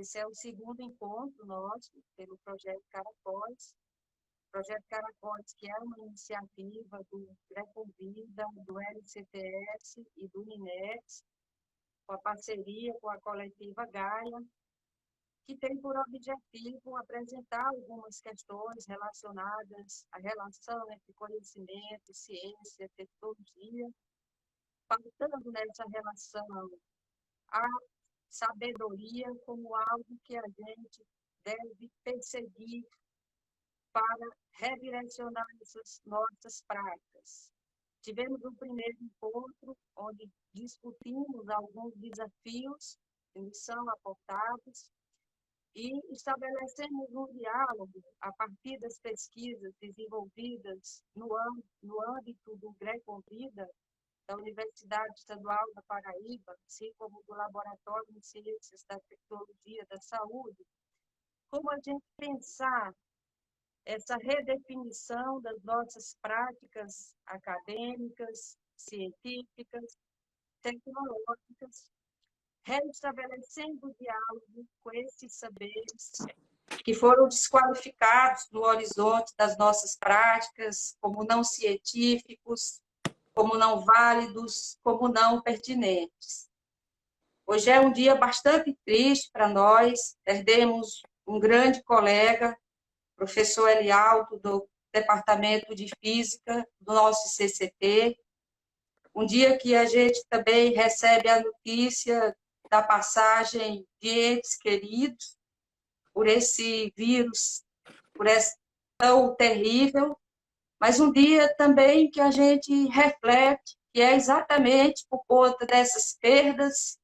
Esse é o segundo encontro nosso pelo Projeto Caracóis. O Projeto Caracóis, que é uma iniciativa do Greconvida, do LCTS e do Minex, com a parceria com a coletiva Gaia, que tem por objetivo apresentar algumas questões relacionadas à relação entre conhecimento, ciência, tecnologia, pautando nessa relação a sabedoria como algo que a gente deve perseguir para redirecionar essas nossas práticas. Tivemos um primeiro encontro onde discutimos alguns desafios que nos são apontados e estabelecemos um diálogo a partir das pesquisas desenvolvidas no âmbito do Greconvida, da Universidade Estadual da Paraíba, assim como do Laboratório de Ciências da Tecnologia da Saúde, como a gente pensar essa redefinição das nossas práticas acadêmicas, científicas, tecnológicas, reestabelecendo o diálogo com esses saberes que foram desqualificados no horizonte das nossas práticas como não científicos, como não válidos, como não pertinentes. Hoje é um dia bastante triste para nós, perdemos um grande colega, professor Elialto, do Departamento de Física do nosso CCT, um dia que a gente também recebe a notícia da passagem de entes queridos por esse vírus, por esse tão terrível, mas um dia também que a gente reflete que é exatamente por conta dessas perdas,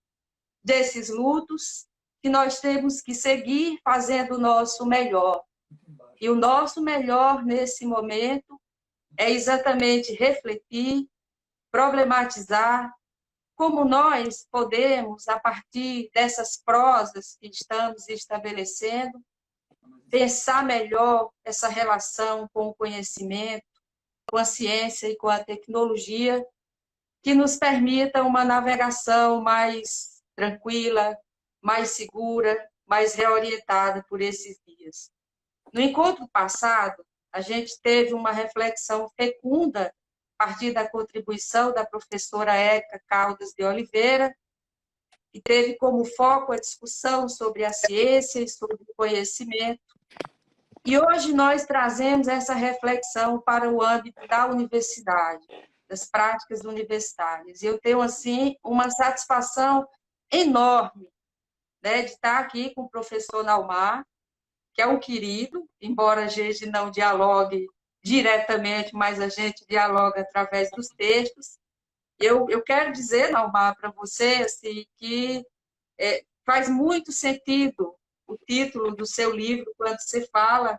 desses lutos, que nós temos que seguir fazendo o nosso melhor. E o nosso melhor nesse momento é exatamente refletir, problematizar como nós podemos, a partir dessas prosas que estamos estabelecendo, pensar melhor essa relação com o conhecimento, com a ciência e com a tecnologia, que nos permita uma navegação mais tranquila, mais segura, mais reorientada por esses dias. No encontro passado, a gente teve uma reflexão fecunda a partir da contribuição da professora Érica Caldas de Oliveira, que teve como foco a discussão sobre a ciência e sobre o conhecimento. E hoje nós trazemos essa reflexão para o âmbito da universidade, das práticas universitárias. E eu tenho, assim, uma satisfação enorme, né, de estar aqui com o professor Naumar, que é um querido, embora a gente não dialogue diretamente, mas a gente dialoga através dos textos. Eu quero dizer, Naumar, para você assim, que faz muito sentido o título do seu livro, quando você fala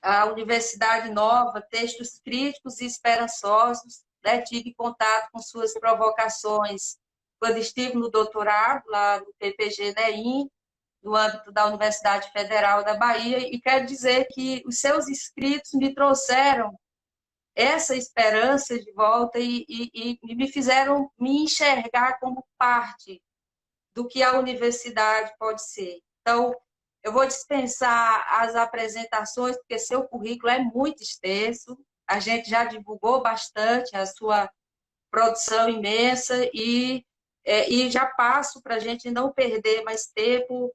a Universidade Nova, textos críticos e esperançosos, né? Tive contato com suas provocações quando estive no doutorado, lá no PPG-NEIM, no âmbito da Universidade Federal da Bahia, e quero dizer que os seus escritos me trouxeram essa esperança de volta e me fizeram me enxergar como parte do que a universidade pode ser. Então, eu vou dispensar as apresentações, porque seu currículo é muito extenso, a gente já divulgou bastante a sua produção imensa e já passo para a gente não perder mais tempo.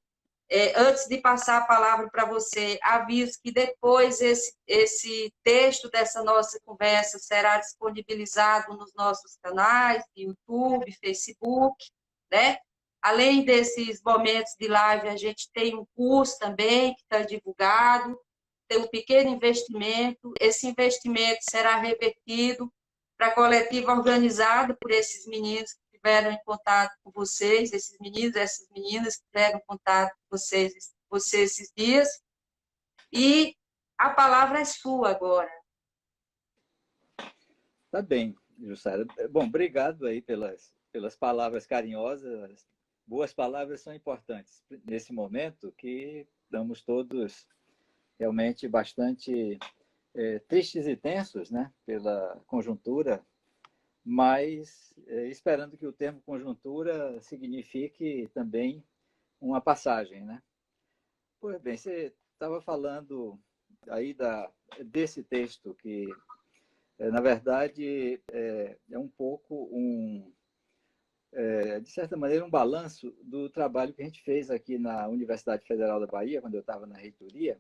Antes de passar a palavra para você, aviso que depois esse texto dessa nossa conversa será disponibilizado nos nossos canais, YouTube, Facebook, né? Além desses momentos de live, a gente tem um curso também que está divulgado, tem um pequeno investimento, esse investimento será revertido para a coletiva organizada por esses meninos que tiveram em contato com vocês, esses meninos, essas meninas que tiveram contato com vocês esses dias. E a palavra é sua agora. Tá bem, Jussara. Bom, obrigado aí pelas palavras carinhosas. Boas palavras são importantes nesse momento que estamos todos realmente bastante tristes e tensos, né, pela conjuntura, mas esperando que o termo conjuntura signifique também uma passagem, né? Pois bem, você estava falando aí desse texto que, na verdade, é um pouco de certa maneira, um balanço do trabalho que a gente fez aqui na Universidade Federal da Bahia, quando eu estava na reitoria,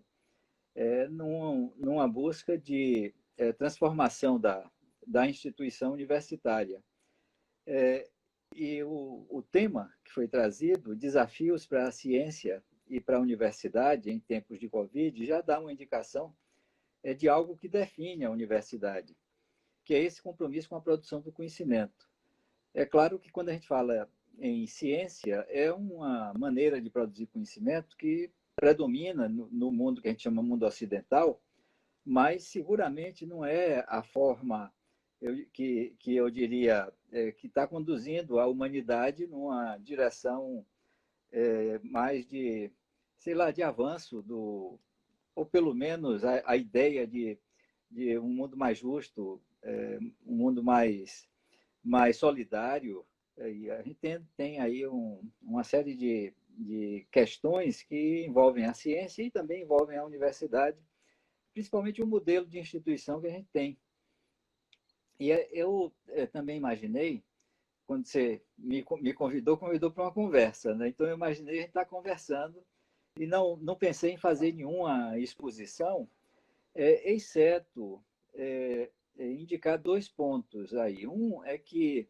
numa busca de transformação da instituição universitária. E o tema que foi trazido, Desafios para a Ciência e para a Universidade em Tempos de Covid, já dá uma indicação de algo que define a universidade, que é esse compromisso com a produção do conhecimento. É claro que quando a gente fala em ciência, é uma maneira de produzir conhecimento que predomina no mundo que a gente chama mundo ocidental, mas seguramente não é a forma que eu diria que está conduzindo a humanidade numa direção mais de, sei lá, de avanço, ou pelo menos a ideia de um mundo mais justo, um mundo mais solidário. E a gente tem aí uma série de questões que envolvem a ciência e também envolvem a universidade, principalmente o modelo de instituição que a gente tem. E eu também imaginei, quando você me convidou para uma conversa, né? Então eu imaginei a gente estar conversando e não pensei em fazer nenhuma exposição, exceto indicar 2 pontos aí. Um é que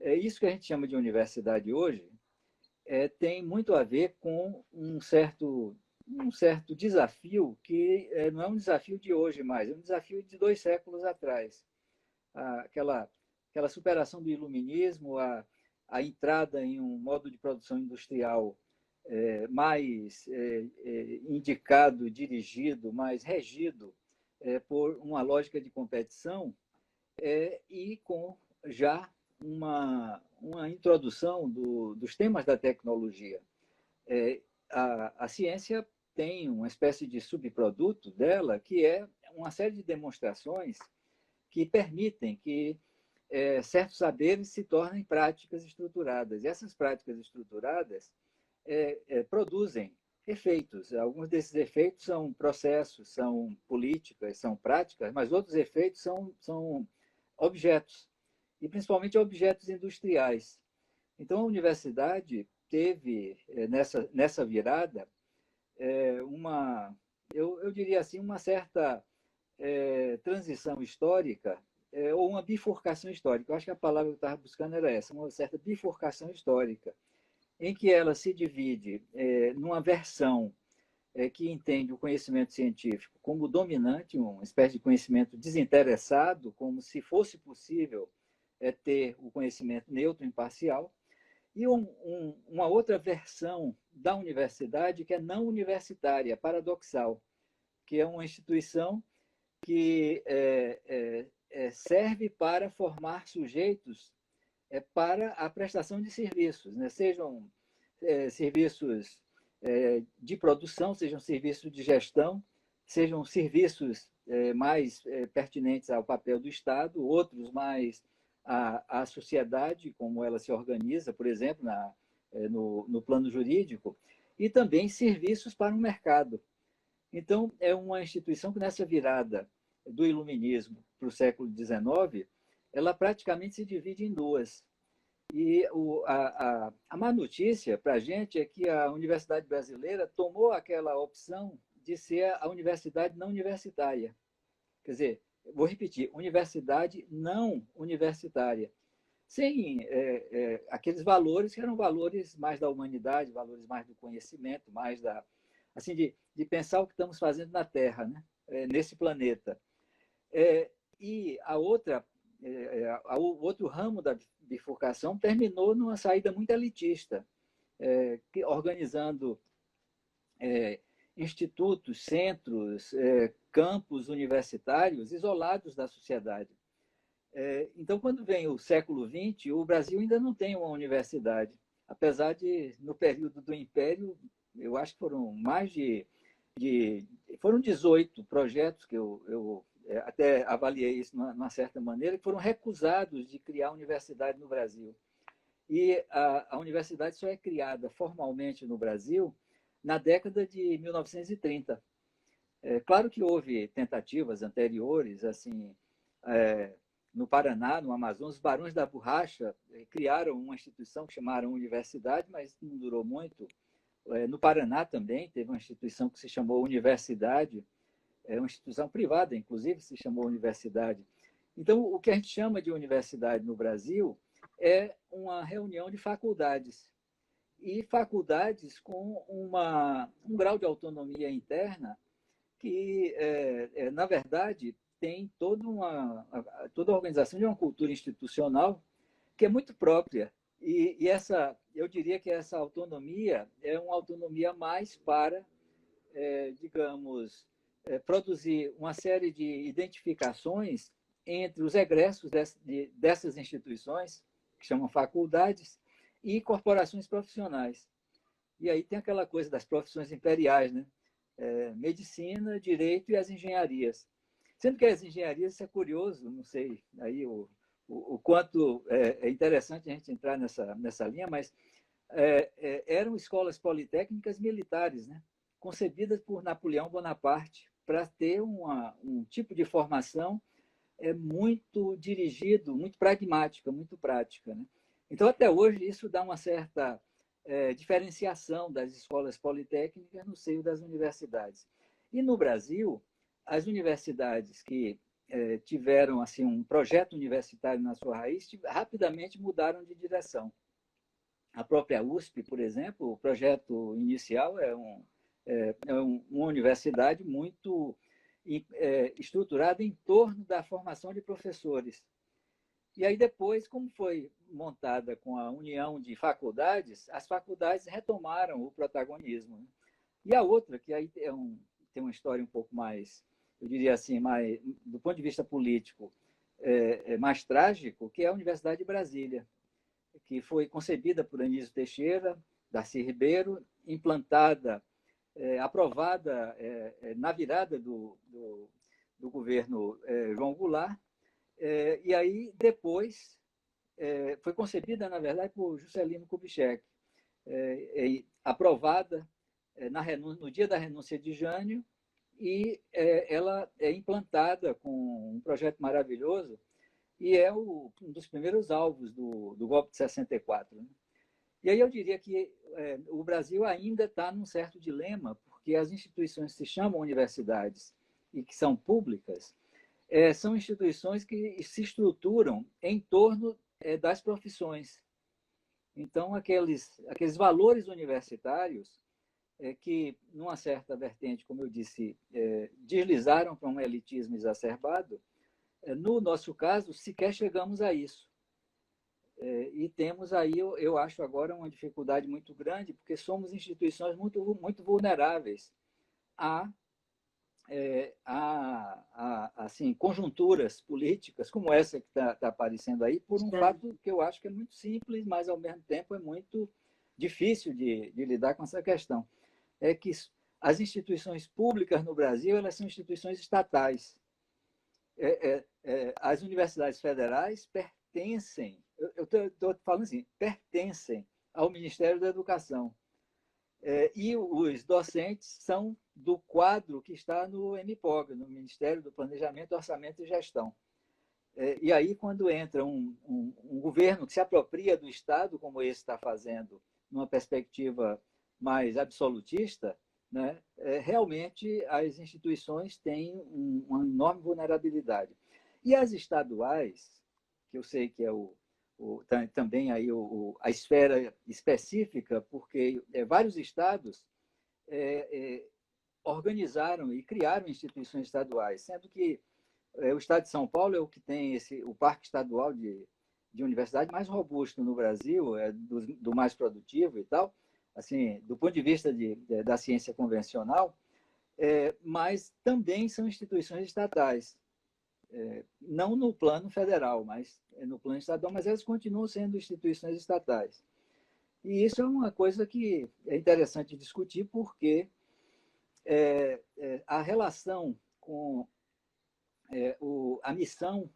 isso que a gente chama de universidade hoje tem muito a ver com um certo desafio que não é um desafio de hoje mais, é um desafio de 2 séculos atrás. Aquela superação do iluminismo, a entrada em um modo de produção industrial mais indicado, dirigido, mais regido por uma lógica de competição e com já uma introdução dos temas da tecnologia. A ciência tem uma espécie de subproduto dela, que é uma série de demonstrações que permitem que certos saberes se tornem práticas estruturadas. E essas práticas estruturadas produzem efeitos. Alguns desses efeitos são processos, são políticas, são práticas, mas outros efeitos são objetos, e principalmente objetos industriais. Então, a universidade teve, nessa virada, eu diria assim, uma certa transição histórica, ou uma bifurcação histórica. Eu acho que a palavra que eu estava buscando era essa, uma certa bifurcação histórica, em que ela se divide numa versão que entende o conhecimento científico como dominante, uma espécie de conhecimento desinteressado, como se fosse possível ter o conhecimento neutro e imparcial, e uma outra versão da universidade que é não universitária, paradoxal, que é uma instituição que serve para formar sujeitos para a prestação de serviços, né? Sejam serviços de produção, sejam serviços de gestão, sejam serviços mais pertinentes ao papel do Estado, outros mais à sociedade, como ela se organiza, por exemplo, no plano jurídico, e também serviços para o mercado. Então, é uma instituição que, nessa virada do iluminismo para o século XIX, ela praticamente se divide em 2. E a má notícia para a gente é que a Universidade Brasileira tomou aquela opção de ser a universidade não universitária. Quer dizer, vou repetir, universidade não universitária. Sem aqueles valores que eram valores mais da humanidade, valores mais do conhecimento, mais assim, de pensar o que estamos fazendo na Terra, né? Nesse planeta. E o outro ramo da bifurcação terminou numa saída muito elitista, organizando institutos, centros, campos universitários isolados da sociedade. Então, quando vem o século XX, o Brasil ainda não tem uma universidade, apesar de, no período do Império, eu acho que foram foram 18 projetos que eu até avaliei isso numa certa maneira, que foram recusados de criar universidade no Brasil. E a universidade só é criada formalmente no Brasil na década de 1930. Claro que houve tentativas anteriores, assim, no Paraná, no Amazonas, os Barões da Borracha criaram uma instituição que chamaram Universidade, mas não durou muito. No Paraná também teve uma instituição que se chamou Universidade, uma instituição privada, inclusive, se chamou Universidade. Então, o que a gente chama de universidade no Brasil é uma reunião de faculdades, e faculdades com um grau de autonomia interna que, na verdade, tem toda a organização de uma cultura institucional que é muito própria. E eu diria que essa autonomia é uma autonomia mais para, digamos, produzir uma série de identificações entre os egressos dessas instituições, que chamam faculdades, e corporações profissionais. E aí tem aquela coisa das profissões imperiais, né? Medicina, direito e as engenharias. Sendo que as engenharias, isso é curioso, não sei aí o quanto é interessante a gente entrar nessa linha, mas eram escolas politécnicas militares, né? Concebidas por Napoleão Bonaparte para ter um tipo de formação muito dirigido, muito pragmática, muito prática, né? Então, até hoje, isso dá uma certa diferenciação das escolas politécnicas no seio das universidades. E no Brasil, as universidades que tiveram assim um projeto universitário na sua raiz rapidamente mudaram de direção. A própria USP, por exemplo, o projeto inicial uma universidade muito estruturada em torno da formação de professores. E aí depois, como foi montada com a união de faculdades, as faculdades retomaram o protagonismo, né? E a outra, que aí tem uma história um pouco mais, eu diria assim, mais, do ponto de vista político, mais trágico, que é a Universidade de Brasília, que foi concebida por Anísio Teixeira, Darcy Ribeiro, implantada, aprovada na virada do governo João Goulart, e aí depois foi concebida, na verdade, por Juscelino Kubitschek, aprovada no dia da renúncia de Jânio, e ela é implantada com um projeto maravilhoso, e é um dos primeiros alvos do golpe de 64. Né? E aí eu diria que o Brasil ainda está num certo dilema, porque as instituições que se chamam universidades e que são públicas são instituições que se estruturam em torno das profissões. Então, aqueles valores universitários que, numa certa vertente, como eu disse, deslizaram para um elitismo exacerbado, no nosso caso, sequer chegamos a isso. E temos aí, eu acho agora, uma dificuldade muito grande, porque somos instituições muito, muito vulneráveis a assim, conjunturas políticas como essa que está aparecendo aí, por um fato que eu acho que é muito simples, mas, ao mesmo tempo, é muito difícil de lidar com essa questão. É que as instituições públicas no Brasil, elas são instituições estatais. As universidades federais pertencem, eu estou falando assim, pertencem ao Ministério da Educação. E os docentes são do quadro que está no MPOG, no Ministério do Planejamento, Orçamento e Gestão. E aí, quando entra um governo que se apropria do Estado, como esse está fazendo, numa perspectiva mais absolutista, né, realmente as instituições têm uma enorme vulnerabilidade. E as estaduais, que eu sei que é também aí a esfera específica, porque vários estados organizaram e criaram instituições estaduais, sendo que o estado de São Paulo é o que tem o parque estadual de universidade mais robusto no Brasil, do mais produtivo e tal, assim, do ponto de vista da ciência convencional, mas também são instituições estatais. Não no plano federal, mas no plano estadual, mas elas continuam sendo instituições estatais. E isso é uma coisa que é interessante discutir, porque a relação com a missão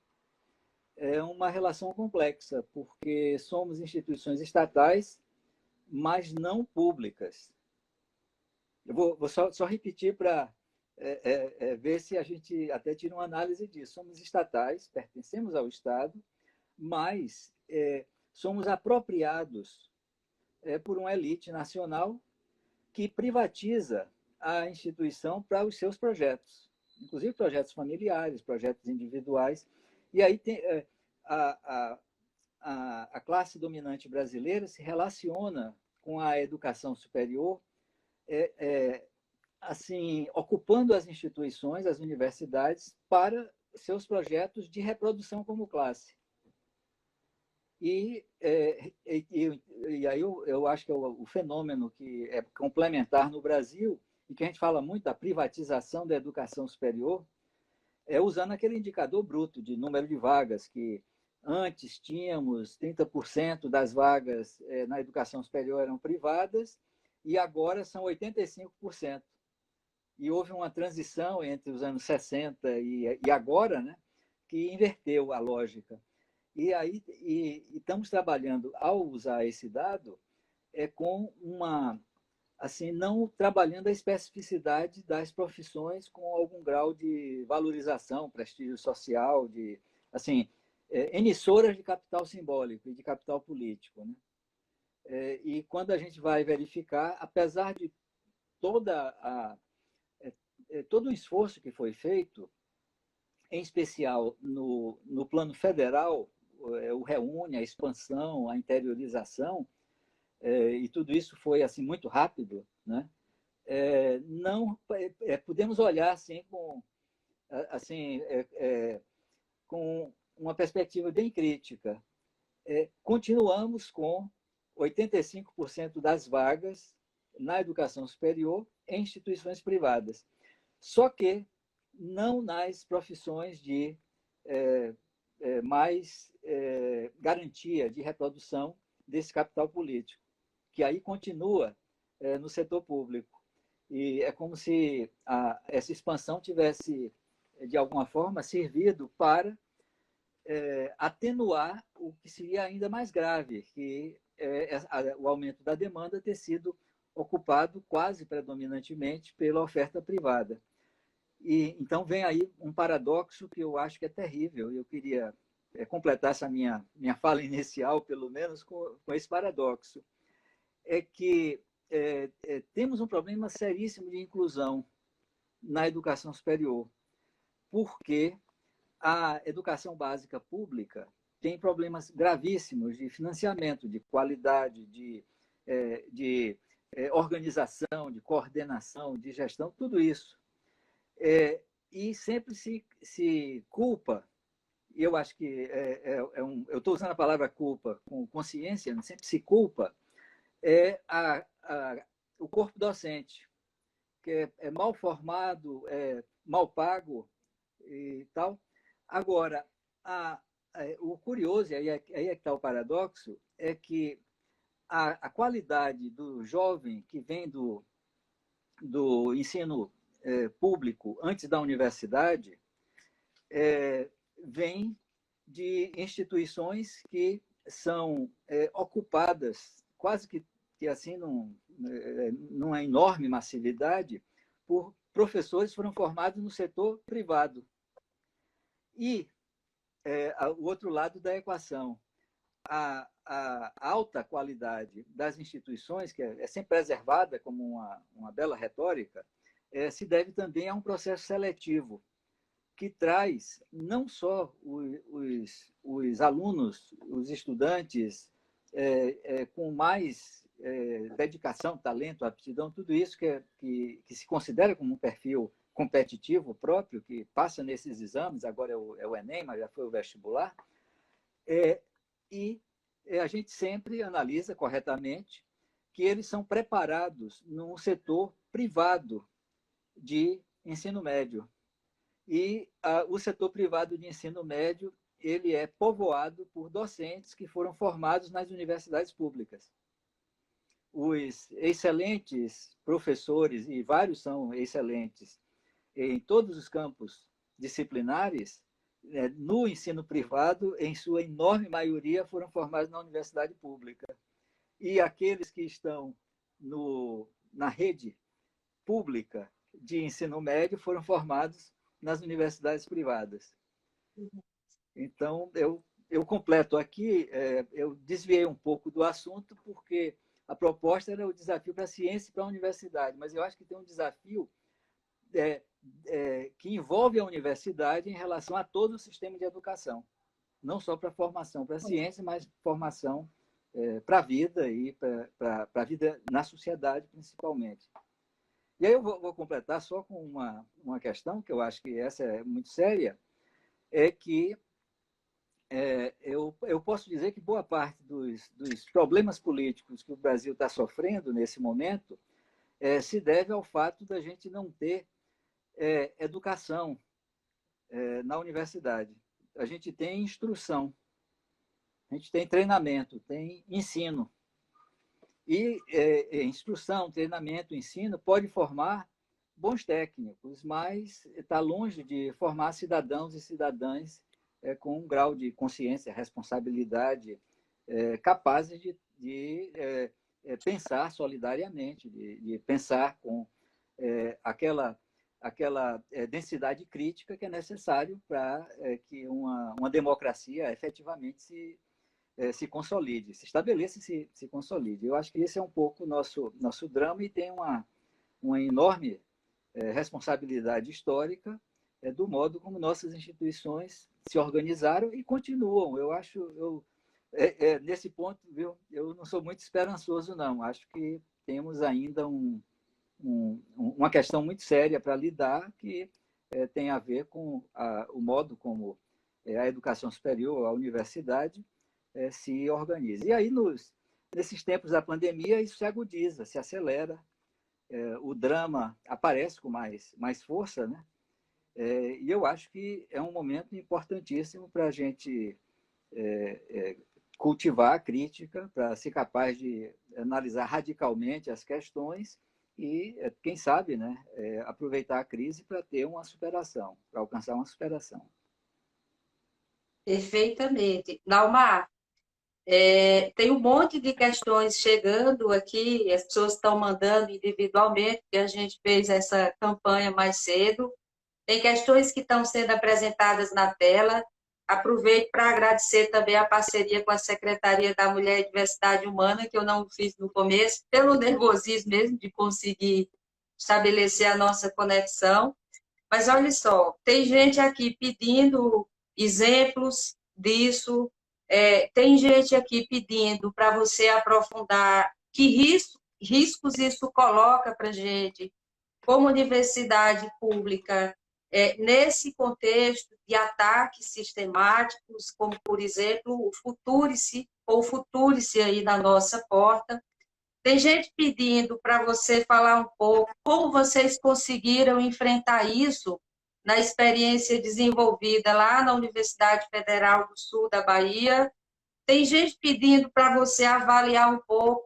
é uma relação complexa, porque somos instituições estatais, mas não públicas. Eu vou só repetir para ver se a gente até tira uma análise disso. Somos estatais, pertencemos ao Estado, mas somos apropriados por uma elite nacional que privatiza a instituição para os seus projetos, inclusive projetos familiares, projetos individuais. E aí tem, a classe dominante brasileira se relaciona com a educação superior, assim, ocupando as instituições, as universidades, para seus projetos de reprodução como classe. E aí eu acho que o fenômeno que é complementar no Brasil, e que a gente fala muito da privatização da educação superior, é usando aquele indicador bruto de número de vagas, que antes tínhamos 30% das vagas na educação superior eram privadas, e agora são 85%. E houve uma transição entre os anos 60 e agora, né, que inverteu a lógica. E aí estamos trabalhando, ao usar esse dado, com uma, assim, não trabalhando a especificidade das profissões com algum grau de valorização, prestígio social, de, assim, emissoras de capital simbólico e de capital político, né? E quando a gente vai verificar, apesar de todo o esforço que foi feito, em especial no plano federal, o reúne, a expansão, a interiorização, e tudo isso foi assim muito rápido, né? Não podemos olhar assim com uma perspectiva bem crítica. Continuamos com 85% das vagas na educação superior em instituições privadas, só que não nas profissões de mais garantia de reprodução desse capital político, que aí continua no setor público. E é como se essa expansão tivesse, de alguma forma, servido para atenuar o que seria ainda mais grave, que o aumento da demanda ter sido ocupado quase predominantemente pela oferta privada. E então vem aí um paradoxo que eu acho que é terrível. Eu queria completar essa minha fala inicial, pelo menos, com esse paradoxo. É que temos um problema seríssimo de inclusão na educação superior, porque a educação básica pública tem problemas gravíssimos de financiamento, de qualidade, de organização, de coordenação, de gestão, tudo isso. E sempre se culpa, e eu acho que eu estou usando a palavra culpa com consciência, né? Sempre se culpa o corpo docente, que é mal formado, mal pago e tal. Agora, o curioso, e aí é que está o paradoxo, é que a qualidade do jovem que vem do ensino público antes da universidade vem de instituições que são ocupadas quase que assim numa enorme massividade por professores que foram formados no setor privado. E o outro lado da equação, a alta qualidade das instituições, que é sempre preservada como uma bela retórica, se deve também a um processo seletivo que traz não só os alunos, os estudantes com mais dedicação, talento, aptidão, tudo isso que se considera como um perfil competitivo próprio, que passa nesses exames, agora é o Enem, mas já foi o vestibular, e a gente sempre analisa corretamente que eles são preparados num setor privado de ensino médio. E o setor privado de ensino médio ele é povoado por docentes que foram formados nas universidades públicas. Os excelentes professores, e vários são excelentes em todos os campos disciplinares, no ensino privado, em sua enorme maioria, foram formados na universidade pública. E aqueles que estão na rede pública de ensino médio foram formados nas universidades privadas. Então, eu completo aqui, eu desviei um pouco do assunto, porque a proposta era o desafio para a ciência e para a universidade, mas eu acho que tem um desafio que envolve a universidade em relação a todo o sistema de educação, não só para a formação para a ciência, mas formação para a vida e para a vida na sociedade, principalmente. E aí eu vou completar só com uma questão, que eu acho que essa é muito séria, é que eu posso dizer que boa parte dos problemas políticos que o Brasil está sofrendo nesse momento se deve ao fato da gente não ter educação na universidade. A gente tem instrução, a gente tem treinamento, tem ensino. E instrução, treinamento, ensino pode formar bons técnicos, mas está longe de formar cidadãos e cidadãs com um grau de consciência, responsabilidade, capazes de pensar solidariamente, de pensar com aquela densidade crítica que é necessário para que uma democracia efetivamente se consolide, se estabeleça e se consolide. Eu acho que esse é um pouco o nosso drama e tem uma enorme responsabilidade histórica do modo como nossas instituições se organizaram e continuam. Eu acho, nesse ponto, viu, eu não sou muito esperançoso, não. Acho que temos ainda uma questão muito séria para lidar, que tem a ver com o modo como a educação superior, a universidade, se organiza. E aí, nesses tempos da pandemia, isso se agudiza, se acelera, o drama aparece com mais força, né? E eu acho que é um momento importantíssimo para a gente cultivar a crítica, para ser capaz de analisar radicalmente as questões e, quem sabe, né, aproveitar a crise para ter uma superação, para alcançar uma superação. Perfeitamente. Dalmar, tem um monte de questões chegando aqui, as pessoas estão mandando individualmente, porque a gente fez essa campanha mais cedo. Tem questões que estão sendo apresentadas na tela. Aproveito para agradecer também a parceria com a Secretaria da Mulher e Diversidade Humana, que eu não fiz no começo, pelo nervosismo mesmo de conseguir estabelecer a nossa conexão. Mas olha só, tem gente aqui pedindo exemplos disso, tem gente aqui pedindo para você aprofundar que riscos isso coloca para a gente, como universidade pública, nesse contexto de ataques sistemáticos, como, por exemplo, o Futurice aí na nossa porta. Tem gente pedindo para você falar um pouco como vocês conseguiram enfrentar isso na experiência desenvolvida lá na Universidade Federal do Sul da Bahia. Tem gente pedindo para você avaliar um pouco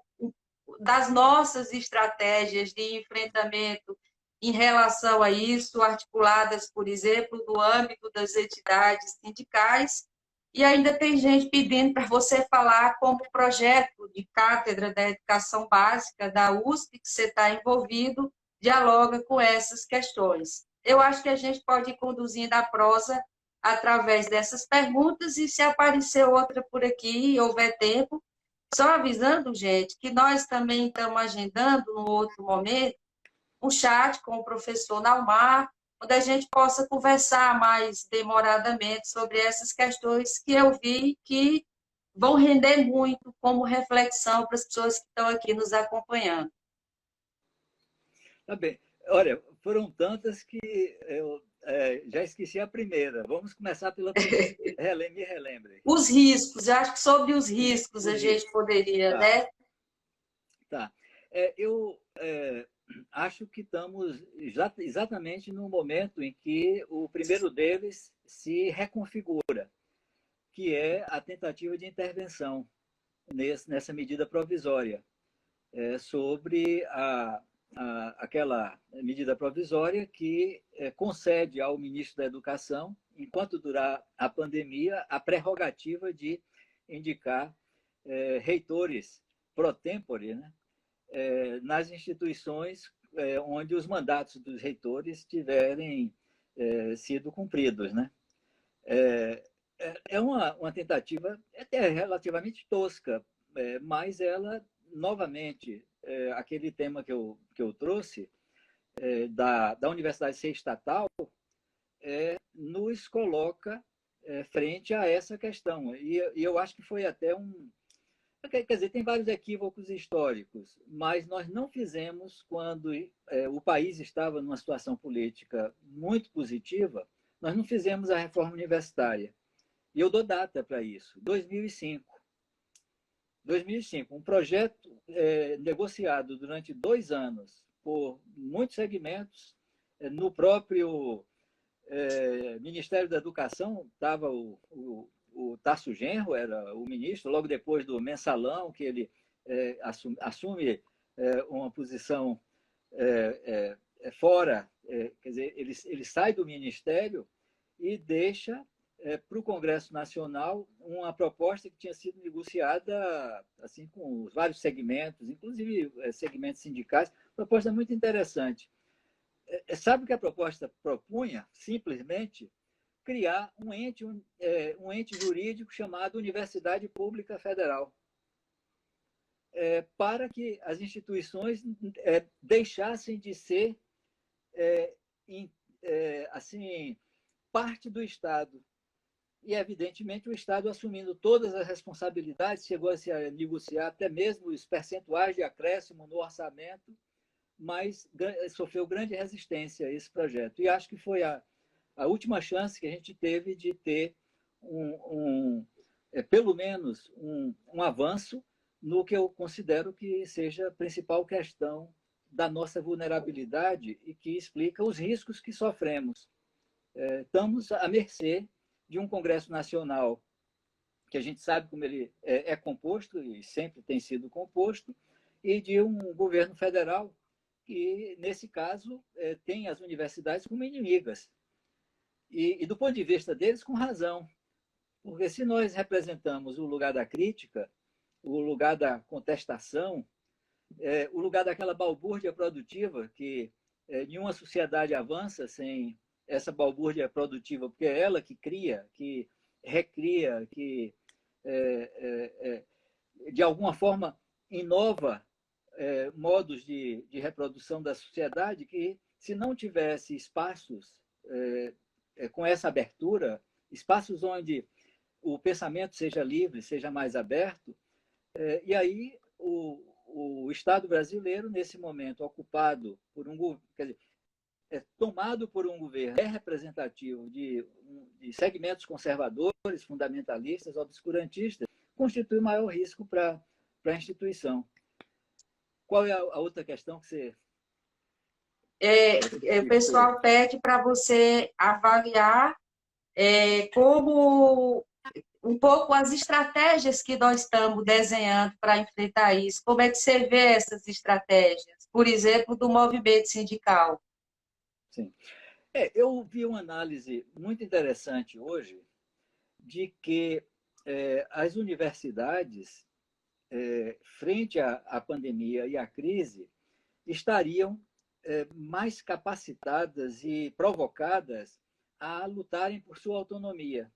das nossas estratégias de enfrentamento em relação a isso, articuladas, por exemplo, no âmbito das entidades sindicais. E ainda tem gente pedindo para você falar como o projeto de cátedra da educação básica da USP, que você está envolvido, dialoga com essas questões. Eu acho que a gente pode ir conduzindo a prosa através dessas perguntas, e se aparecer outra por aqui e houver tempo, só avisando, gente, que nós também estamos agendando, no outro momento, um chat com o professor Dalmar, onde a gente possa conversar mais demoradamente sobre essas questões que eu vi que vão render muito como reflexão para as pessoas que estão aqui nos acompanhando. Tá bem. Olha, foram tantas que eu já esqueci a primeira. Vamos começar pela primeira. Me relembre. Os riscos, eu acho que sobre os riscos a gente poderia, tá. né? Tá. Eu acho que estamos exatamente no momento em que o primeiro deles se reconfigura, que é a tentativa de intervenção nessa medida provisória sobre a aquela medida provisória que concede ao ministro da Educação, enquanto durar a pandemia, a prerrogativa de indicar reitores pro tempore, né, nas instituições onde os mandatos dos reitores tiverem sido cumpridos, né? É uma tentativa até relativamente tosca, mas ela, novamente, aquele tema que eu trouxe, da universidade ser estatal, nos coloca frente a essa questão. E eu acho que foi até um... Quer dizer, tem vários equívocos históricos, mas nós não fizemos, quando o país estava numa situação política muito positiva, nós não fizemos a reforma universitária. E eu dou data para isso, 2005. 2005, um projeto negociado durante 2 anos por muitos segmentos. No próprio Ministério da Educação estava o Tasso Genro, era o ministro, logo depois do mensalão, que ele assume uma posição fora, quer dizer, ele sai do ministério e deixa para o Congresso Nacional uma proposta que tinha sido negociada assim com os vários segmentos, inclusive segmentos sindicais, proposta muito interessante. Sabe o que a proposta propunha? Simplesmente criar um ente jurídico chamado Universidade Pública Federal, para que as instituições deixassem de ser assim, parte do Estado. E, evidentemente, o Estado assumindo todas as responsabilidades, chegou a se negociar até mesmo os percentuais de acréscimo no orçamento, mas sofreu grande resistência a esse projeto. E acho que foi a última chance que a gente teve de ter pelo menos um avanço no que eu considero que seja a principal questão da nossa vulnerabilidade e que explica os riscos que sofremos. Estamos à mercê de um Congresso Nacional que a gente sabe como ele é composto e sempre tem sido composto, e de um governo federal que, nesse caso, tem as universidades como inimigas. E do ponto de vista deles, com razão. Porque se nós representamos o lugar da crítica, o lugar da contestação, o lugar daquela balbúrdia produtiva que nenhuma sociedade avança sem essa balbúrdia produtiva, porque é ela que cria, que recria, que de alguma forma inova modos de reprodução da sociedade que, se não tivesse espaços com essa abertura, espaços onde o pensamento seja livre, seja mais aberto, e aí o Estado brasileiro, nesse momento, ocupado por quer dizer, tomado por um governo representativo de segmentos conservadores, fundamentalistas, obscurantistas, constitui o maior risco para a instituição. Qual é a outra questão que você... O pessoal pede para você avaliar como um pouco as estratégias que nós estamos desenhando para enfrentar isso. Como é que você vê essas estratégias? Por exemplo, do movimento sindical. Sim. Eu vi uma análise muito interessante hoje de que as universidades, frente à pandemia e à crise, estariam mais capacitadas e provocadas a lutarem por sua autonomia.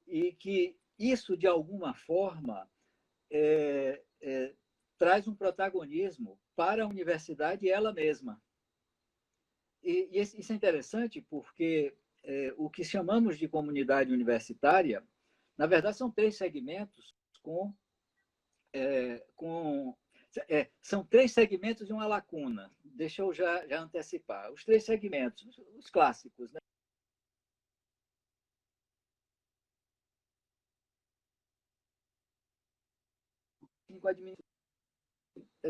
E que isso, de alguma forma, traz um protagonismo para a universidade ela mesma. E isso é interessante porque o que chamamos de comunidade universitária, na verdade, são 3 segmentos são 3 segmentos e uma lacuna. Deixa eu já antecipar. Os 3 segmentos, os clássicos, né?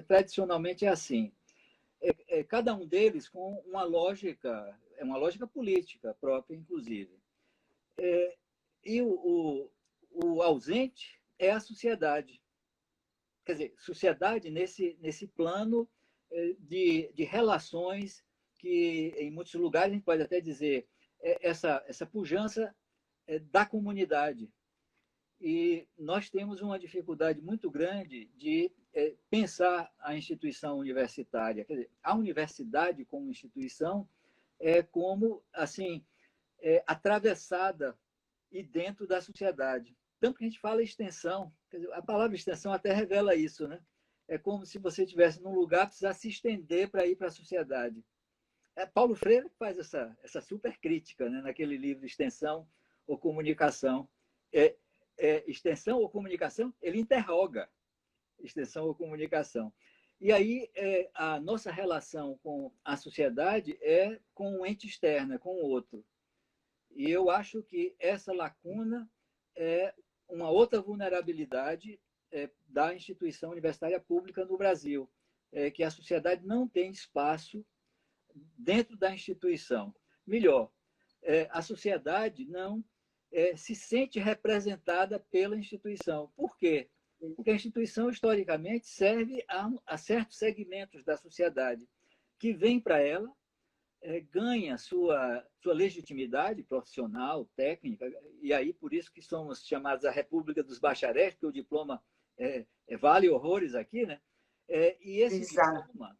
Tradicionalmente é assim. Cada um deles com uma lógica política própria, inclusive. E o ausente é a sociedade. Quer dizer, sociedade nesse plano de relações que, em muitos lugares, a gente pode até dizer, essa pujança da comunidade. E nós temos uma dificuldade muito grande de pensar a instituição universitária. Quer dizer, a universidade como instituição é como, assim, atravessada e dentro da sociedade. Tanto que a gente fala extensão, quer dizer, a palavra extensão até revela isso, né? É como se você estivesse num lugar, precisasse se estender para ir para a sociedade. É Paulo Freire que faz essa super crítica, né, naquele livro Extensão ou Comunicação. Extensão ou comunicação? Ele interroga extensão ou comunicação. E aí a nossa relação com a sociedade é com um ente externo, com o outro. E eu acho que essa lacuna é uma outra vulnerabilidade da instituição universitária pública no Brasil, que a sociedade não tem espaço dentro da instituição. Melhor, a sociedade não se sente representada pela instituição. Por quê? Porque a instituição, historicamente, serve a certos segmentos da sociedade que vêm para ela, ganha sua legitimidade profissional, técnica, e aí por isso que somos chamados a República dos Bacharéis, porque o diploma vale horrores aqui, né? E esse Exato. diploma,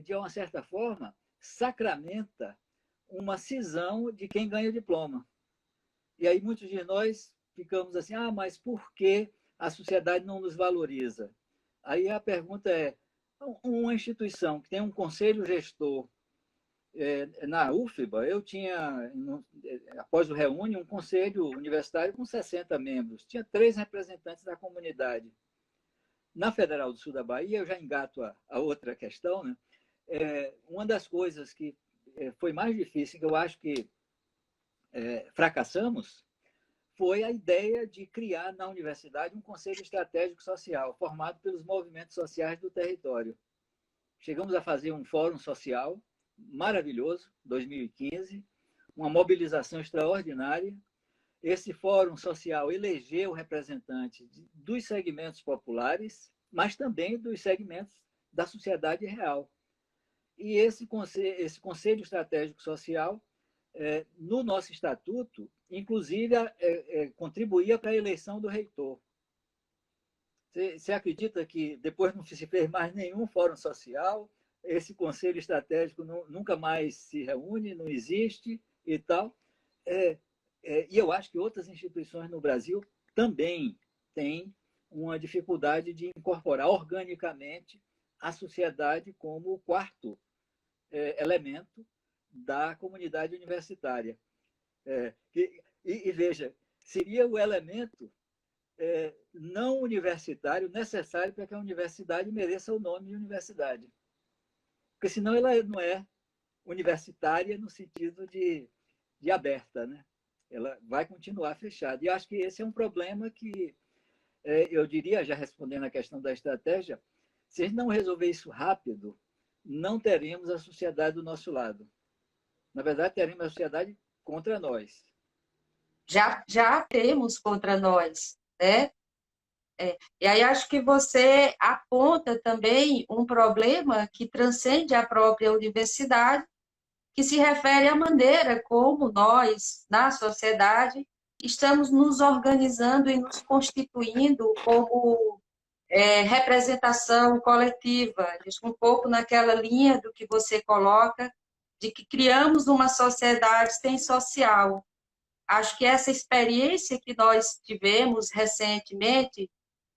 de uma certa forma, sacramenta uma cisão de quem ganha o diploma. E aí muitos de nós ficamos assim, mas por que a sociedade não nos valoriza? Aí a pergunta é, uma instituição que tem um conselho gestor, na UFBA, eu tinha, após o Reúne, um conselho universitário com 60 membros. Tinha 3 representantes da comunidade. Na Federal do Sul da Bahia, eu já engato a outra questão, né? Uma das coisas que foi mais difícil, que eu acho que fracassamos, foi a ideia de criar na universidade um conselho estratégico social, formado pelos movimentos sociais do território. Chegamos a fazer um fórum social maravilhoso, 2015, uma mobilização extraordinária. Esse fórum social elegeu representantes dos segmentos populares, mas também dos segmentos da sociedade real. E esse Conselho Estratégico Social, no nosso estatuto, inclusive, contribuía para a eleição do reitor. Você acredita que depois não se fez mais nenhum fórum social, esse conselho estratégico nunca mais se reúne, não existe e tal? E eu acho que outras instituições no Brasil também têm uma dificuldade de incorporar organicamente a sociedade como o quarto elemento da comunidade universitária. E veja, seria o elemento não universitário necessário para que a universidade mereça o nome de universidade. Porque senão ela não é universitária no sentido de aberta, né? Ela vai continuar fechada. E acho que esse é um problema que, eu diria, já respondendo à questão da estratégia, se a gente não resolver isso rápido, não teremos a sociedade do nosso lado. Na verdade, teremos a sociedade contra nós. Já temos contra nós, né? E aí acho que você aponta também um problema que transcende a própria universidade, que se refere à maneira como nós, na sociedade, estamos nos organizando e nos constituindo como representação coletiva, um pouco naquela linha do que você coloca, de que criamos uma sociedade sem social. Acho que essa experiência que nós tivemos recentemente,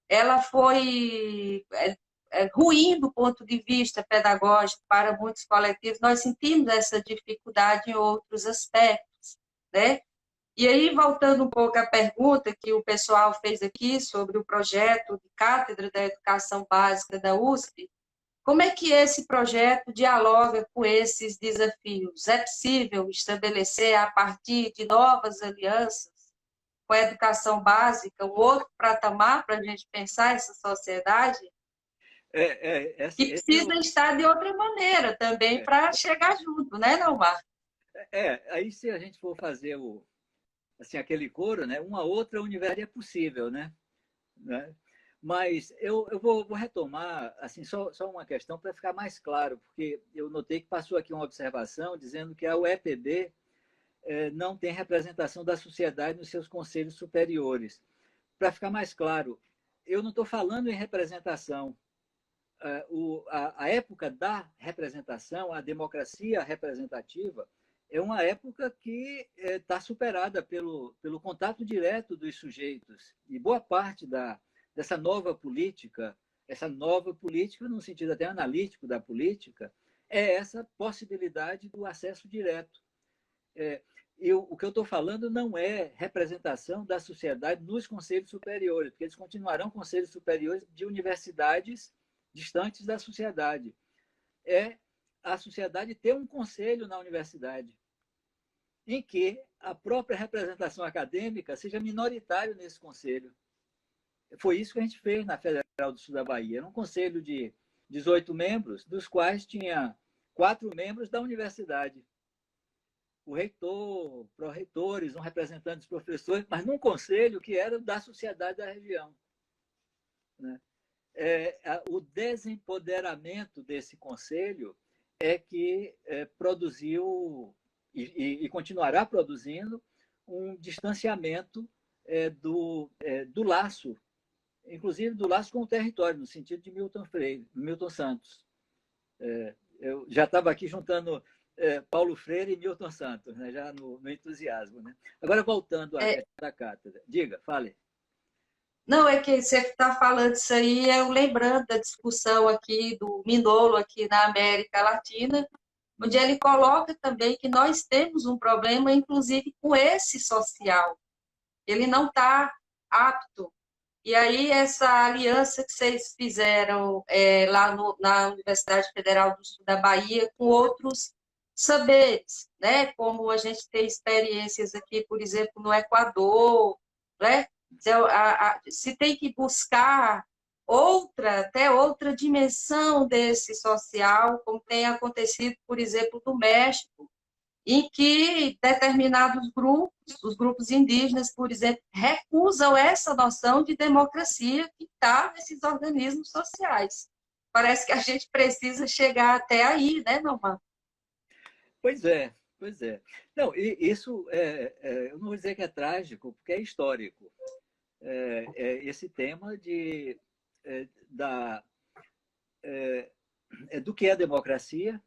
ela foi ruim do ponto de vista pedagógico para muitos coletivos. Nós sentimos essa dificuldade em outros aspectos, né? E aí, voltando um pouco à pergunta que o pessoal fez aqui sobre o projeto de Cátedra da Educação Básica da USP, como é que esse projeto dialoga com esses desafios? É possível estabelecer, a partir de novas alianças com a educação básica, um outro patamar para a gente pensar essa sociedade? Que precisa estar de outra maneira também para chegar junto, né, Neumar? Aí se a gente for fazer assim, aquele coro, né, uma outra universidade é possível, né? Mas eu vou retomar assim, só uma questão para ficar mais claro, porque eu notei que passou aqui uma observação dizendo que a UEPB não tem representação da sociedade nos seus conselhos superiores. Para ficar mais claro, eu não estou falando em representação. A época da representação, a democracia representativa, é uma época que está superada pelo contato direto dos sujeitos. E boa parte dessa nova política, essa nova política, no sentido até analítico da política, é essa possibilidade do acesso direto. O que eu estou falando não é representação da sociedade nos conselhos superiores, porque eles continuarão conselhos superiores de universidades distantes da sociedade. É a sociedade ter um conselho na universidade, em que a própria representação acadêmica seja minoritária nesse conselho. Foi isso que a gente fez na Federal do Sul da Bahia. Era um conselho de 18 membros, dos quais tinha 4 membros da universidade. O reitor, pró-reitores, um representante dos professores, mas num conselho que era da sociedade da região. Né? O desempoderamento desse conselho é que produziu e continuará produzindo um distanciamento do laço, inclusive do laço com o território, no sentido de Milton Santos. Eu já estava aqui juntando Paulo Freire e Milton Santos, né, já no entusiasmo. Né? Agora, voltando à questão da cátedra. Diga, fale. Não, é que você está falando isso aí, eu lembrando da discussão aqui do Mindolo aqui na América Latina, onde ele coloca também que nós temos um problema, inclusive, com esse social. Ele não está apto. E aí, essa aliança que vocês fizeram lá na Universidade Federal do Sul da Bahia com outros saberes, né? Como a gente tem experiências aqui, por exemplo, no Equador, né? Se tem que buscar até outra dimensão desse social, como tem acontecido, por exemplo, no México, em que determinados grupos, os grupos indígenas, por exemplo, recusam essa noção de democracia que está nesses organismos sociais. Parece que a gente precisa chegar até aí, né, Norman? Pois é, pois é. Não, e isso, eu não vou dizer que é trágico, porque é histórico. Esse tema do que é a democracia,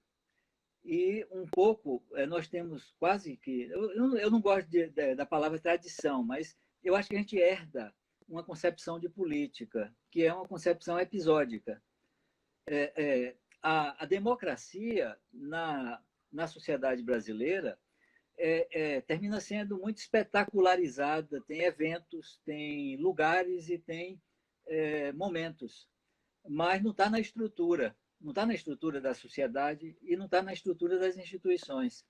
e um pouco, nós temos quase que. Eu não gosto da palavra tradição, mas eu acho que a gente herda uma concepção de política, que é uma concepção episódica. A democracia na sociedade brasileira termina sendo muito espetacularizada, tem eventos, tem lugares e tem momentos, mas não está na estrutura. Não está na estrutura da sociedade e não está na estrutura das instituições.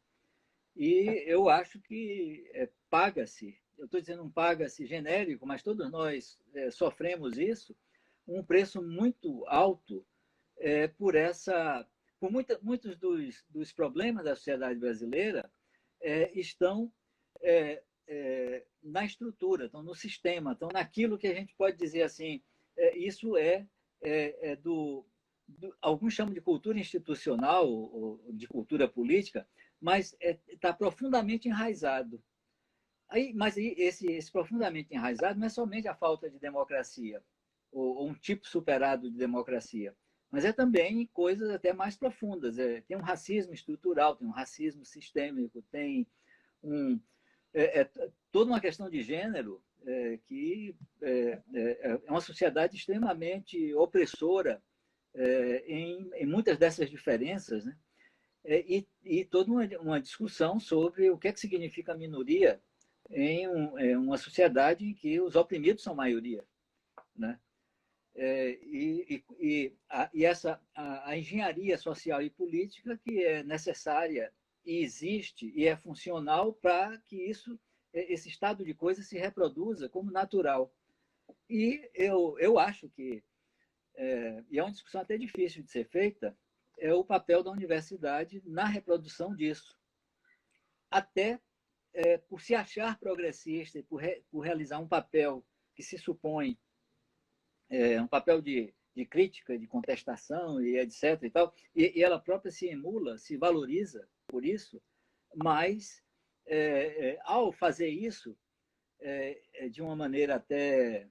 E eu acho que paga-se, eu estou dizendo um paga-se genérico, mas todos nós sofremos isso, um preço muito alto muitos dos problemas da sociedade brasileira estão na estrutura, estão no sistema, estão naquilo que a gente pode dizer assim, isso alguns chamam de cultura institucional ou de cultura política, mas está profundamente enraizado. Mas esse profundamente enraizado não é somente a falta de democracia, ou um tipo superado de democracia, mas é também coisas até mais profundas. Tem um racismo estrutural, tem um racismo sistêmico, tem toda uma questão de gênero que é uma sociedade extremamente opressora em muitas dessas diferenças, né? E toda uma discussão sobre o que é que significa minoria em uma sociedade em que os oprimidos são maioria, né? A engenharia social e política que é necessária e existe e é funcional para que esse estado de coisas se reproduza como natural. E eu acho que, e é uma discussão até difícil de ser feita, é o papel da universidade na reprodução disso. Até por se achar progressista e por realizar um papel que se supõe um papel de crítica, de contestação e etc. E, tal, e ela própria se emula, se valoriza por isso, mas ao fazer isso, de uma maneira até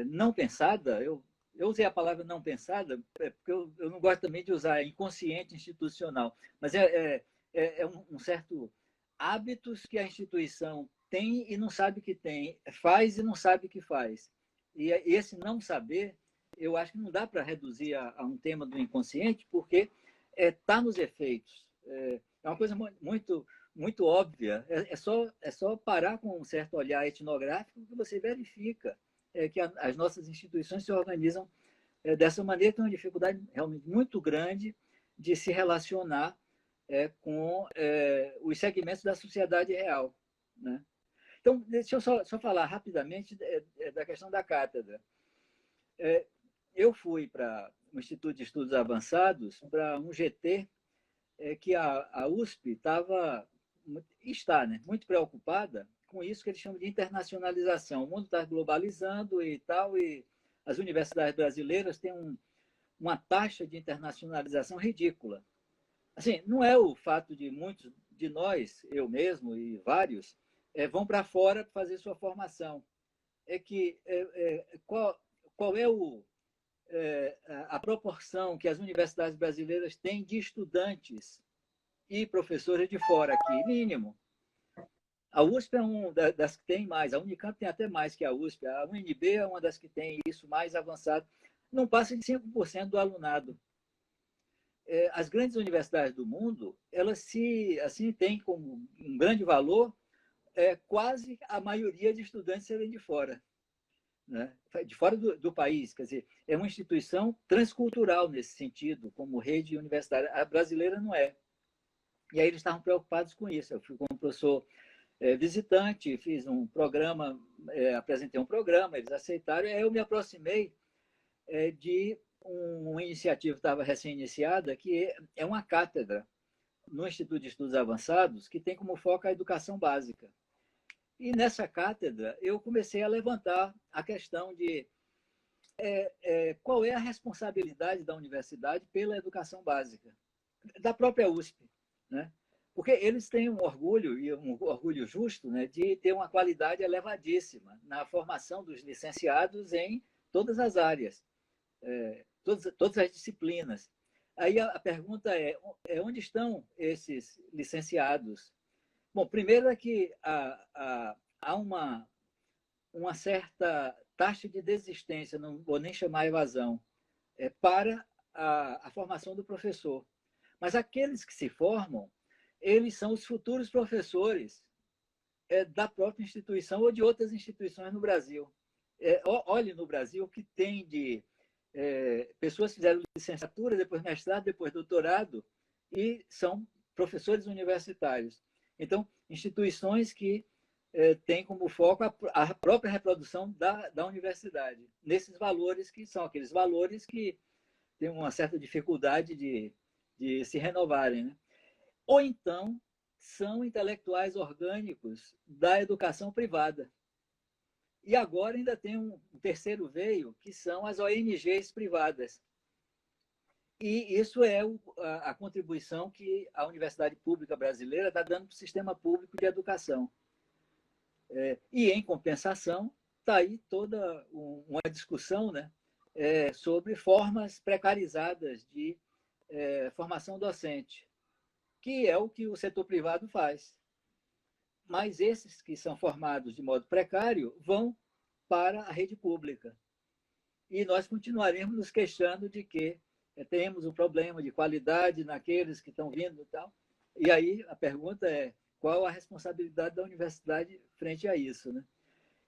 não pensada, eu usei a palavra não pensada, porque eu não gosto também de usar inconsciente institucional, mas é um certo hábitos que a instituição tem e não sabe que tem, faz e não sabe que faz. E esse não saber, eu acho que não dá para reduzir a um tema do inconsciente, porque está nos efeitos. É uma coisa muito, muito óbvia. É só parar com um certo olhar etnográfico que você verifica que as nossas instituições se organizam dessa maneira, tem uma dificuldade realmente muito grande de se relacionar com os segmentos da sociedade real. Né? Então, deixa eu só falar rapidamente da questão da cátedra. Eu fui para o Instituto de Estudos Avançados, para um GT que a USP está, né, muito preocupada com isso que eles chamam de internacionalização. O mundo está globalizando e tal, e as universidades brasileiras têm uma taxa de internacionalização ridícula. Assim, não é o fato de muitos de nós, eu mesmo e vários, vão para fora fazer sua formação. É que qual é a proporção que as universidades brasileiras têm de estudantes e professores de fora aqui? Mínimo. A USP é uma das que tem mais, a Unicamp tem até mais que a USP, a UNB é uma das que tem isso mais avançado, não passa de 5% do alunado. As grandes universidades do mundo, elas assim têm como um grande valor quase a maioria de estudantes serem de fora, né? De fora do país, quer dizer, é uma instituição transcultural nesse sentido, como rede universitária. A brasileira não é. E aí eles estavam preocupados com isso. Eu fui como professor visitante, fiz um programa, apresentei um programa, eles aceitaram, e aí eu me aproximei de uma iniciativa que estava recém-iniciada, que é uma cátedra no Instituto de Estudos Avançados, que tem como foco a educação básica. E nessa cátedra eu comecei a levantar a questão de qual é a responsabilidade da universidade pela educação básica, da própria USP, né? Porque eles têm um orgulho, e um orgulho justo, né, de ter uma qualidade elevadíssima na formação dos licenciados em todas as áreas, todas as disciplinas. Aí a pergunta onde estão esses licenciados? Bom, primeiro é que há uma certa taxa de desistência, não vou nem chamar evasão, para a formação do professor. Mas aqueles que se formam, eles são os futuros professores da própria instituição ou de outras instituições no Brasil. Olhe no Brasil o que tem de pessoas que fizeram licenciatura, depois mestrado, depois doutorado, e são professores universitários. Então, instituições que têm como foco a própria reprodução da universidade, nesses valores que são aqueles valores que têm uma certa dificuldade de se renovarem. Né? Ou então, são intelectuais orgânicos da educação privada. E agora ainda tem um terceiro veio, que são as ONGs privadas. E isso é a contribuição que a Universidade Pública Brasileira está dando para o sistema público de educação. E, em compensação, está aí toda uma discussão, né, sobre formas precarizadas de formação docente, que é o que o setor privado faz. Mas esses que são formados de modo precário vão para a rede pública. E nós continuaremos nos queixando de que temos um problema de qualidade naqueles que estão vindo e tal. E aí a pergunta é qual a responsabilidade da universidade frente a isso, né?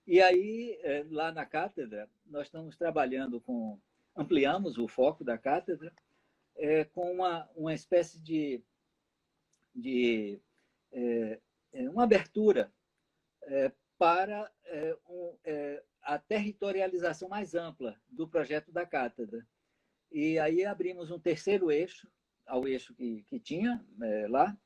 E aí, lá na cátedra, nós estamos trabalhando ampliamos o foco da cátedra com uma espécie de uma abertura para a territorialização mais ampla do projeto da cátedra. E aí abrimos um terceiro eixo, ao eixo que tinha lá,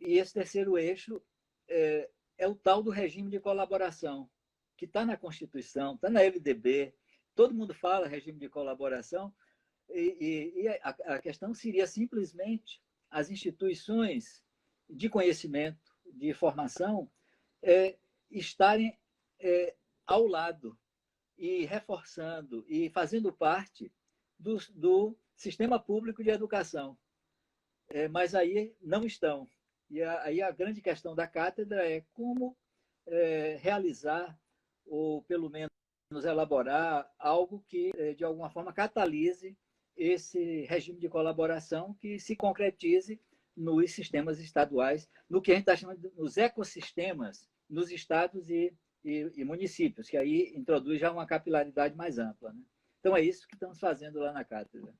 e esse terceiro eixo é o tal do regime de colaboração, que está na Constituição, está na LDB, todo mundo fala regime de colaboração, e a questão seria simplesmente as instituições de conhecimento, de formação, estarem ao lado e reforçando e fazendo parte do sistema público de educação. Mas aí não estão. E aí a grande questão da cátedra é como realizar, ou pelo menos elaborar, algo que, de alguma forma, catalise esse regime de colaboração que se concretize nos sistemas estaduais, no que a gente está chamando dos ecossistemas, nos estados e municípios, que aí introduz já uma capilaridade mais ampla. Né? Então, é isso que estamos fazendo lá na cátedra.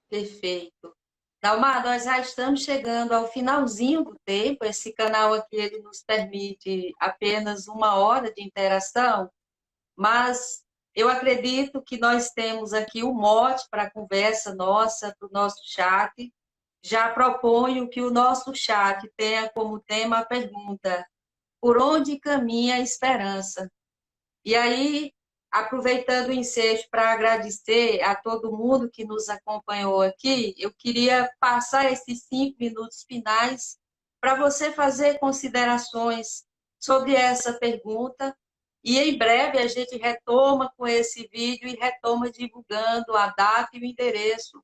Perfeito. Dalmar, nós já estamos chegando ao finalzinho do tempo. Esse canal aqui ele nos permite apenas 1 hora de interação, mas eu acredito que nós temos aqui o mote para a conversa nossa, para o nosso chat. Já proponho que o nosso chat tenha como tema a pergunta: por onde caminha a esperança? E aí, aproveitando o ensejo para agradecer a todo mundo que nos acompanhou aqui, eu queria passar esses 5 minutos finais para você fazer considerações sobre essa pergunta. E em breve a gente retoma com esse vídeo e retoma divulgando a data e o endereço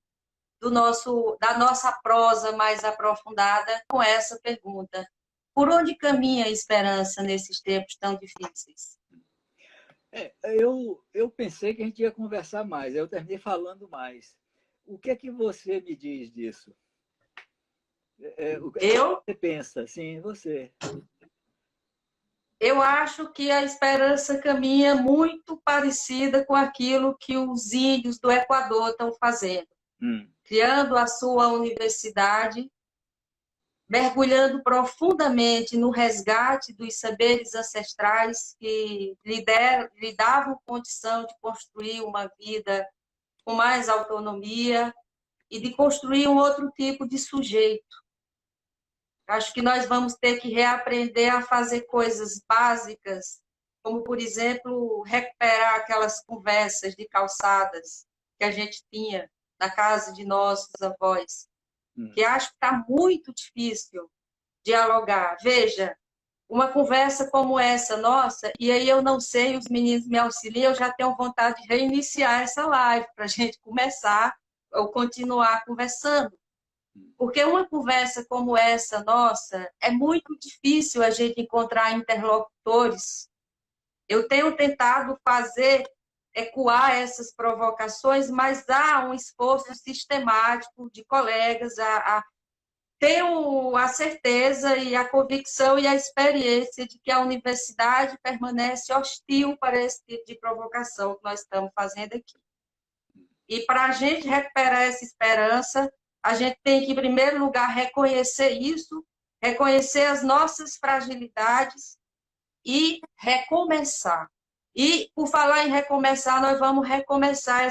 da nossa prosa mais aprofundada com essa pergunta: por onde caminha a esperança nesses tempos tão difíceis? Eu pensei que a gente ia conversar mais, eu terminei falando mais. O que é que você me diz disso? O que você pensa? Sim, você. Eu acho que a esperança caminha muito parecida com aquilo que os índios do Equador estão fazendo. Criando a sua universidade, mergulhando profundamente no resgate dos saberes ancestrais que lhe davam condição de construir uma vida com mais autonomia e de construir um outro tipo de sujeito. Acho que nós vamos ter que reaprender a fazer coisas básicas, como, por exemplo, recuperar aquelas conversas de calçadas que a gente tinha na casa de nossos avós, que acho que está muito difícil dialogar. Veja, uma conversa como essa nossa, e aí eu não sei, os meninos me auxiliam, eu já tenho vontade de reiniciar essa live para a gente começar ou continuar conversando. Porque uma conversa como essa nossa, é muito difícil a gente encontrar interlocutores. Eu tenho tentado fazer ecoar essas provocações, mas há um esforço sistemático de colegas a tenho a certeza e a convicção e a experiência de que a universidade permanece hostil para esse tipo de provocação que nós estamos fazendo aqui. E para a gente recuperar essa esperança, a gente tem que, em primeiro lugar, reconhecer isso, reconhecer as nossas fragilidades e recomeçar. E, por falar em recomeçar, nós vamos recomeçar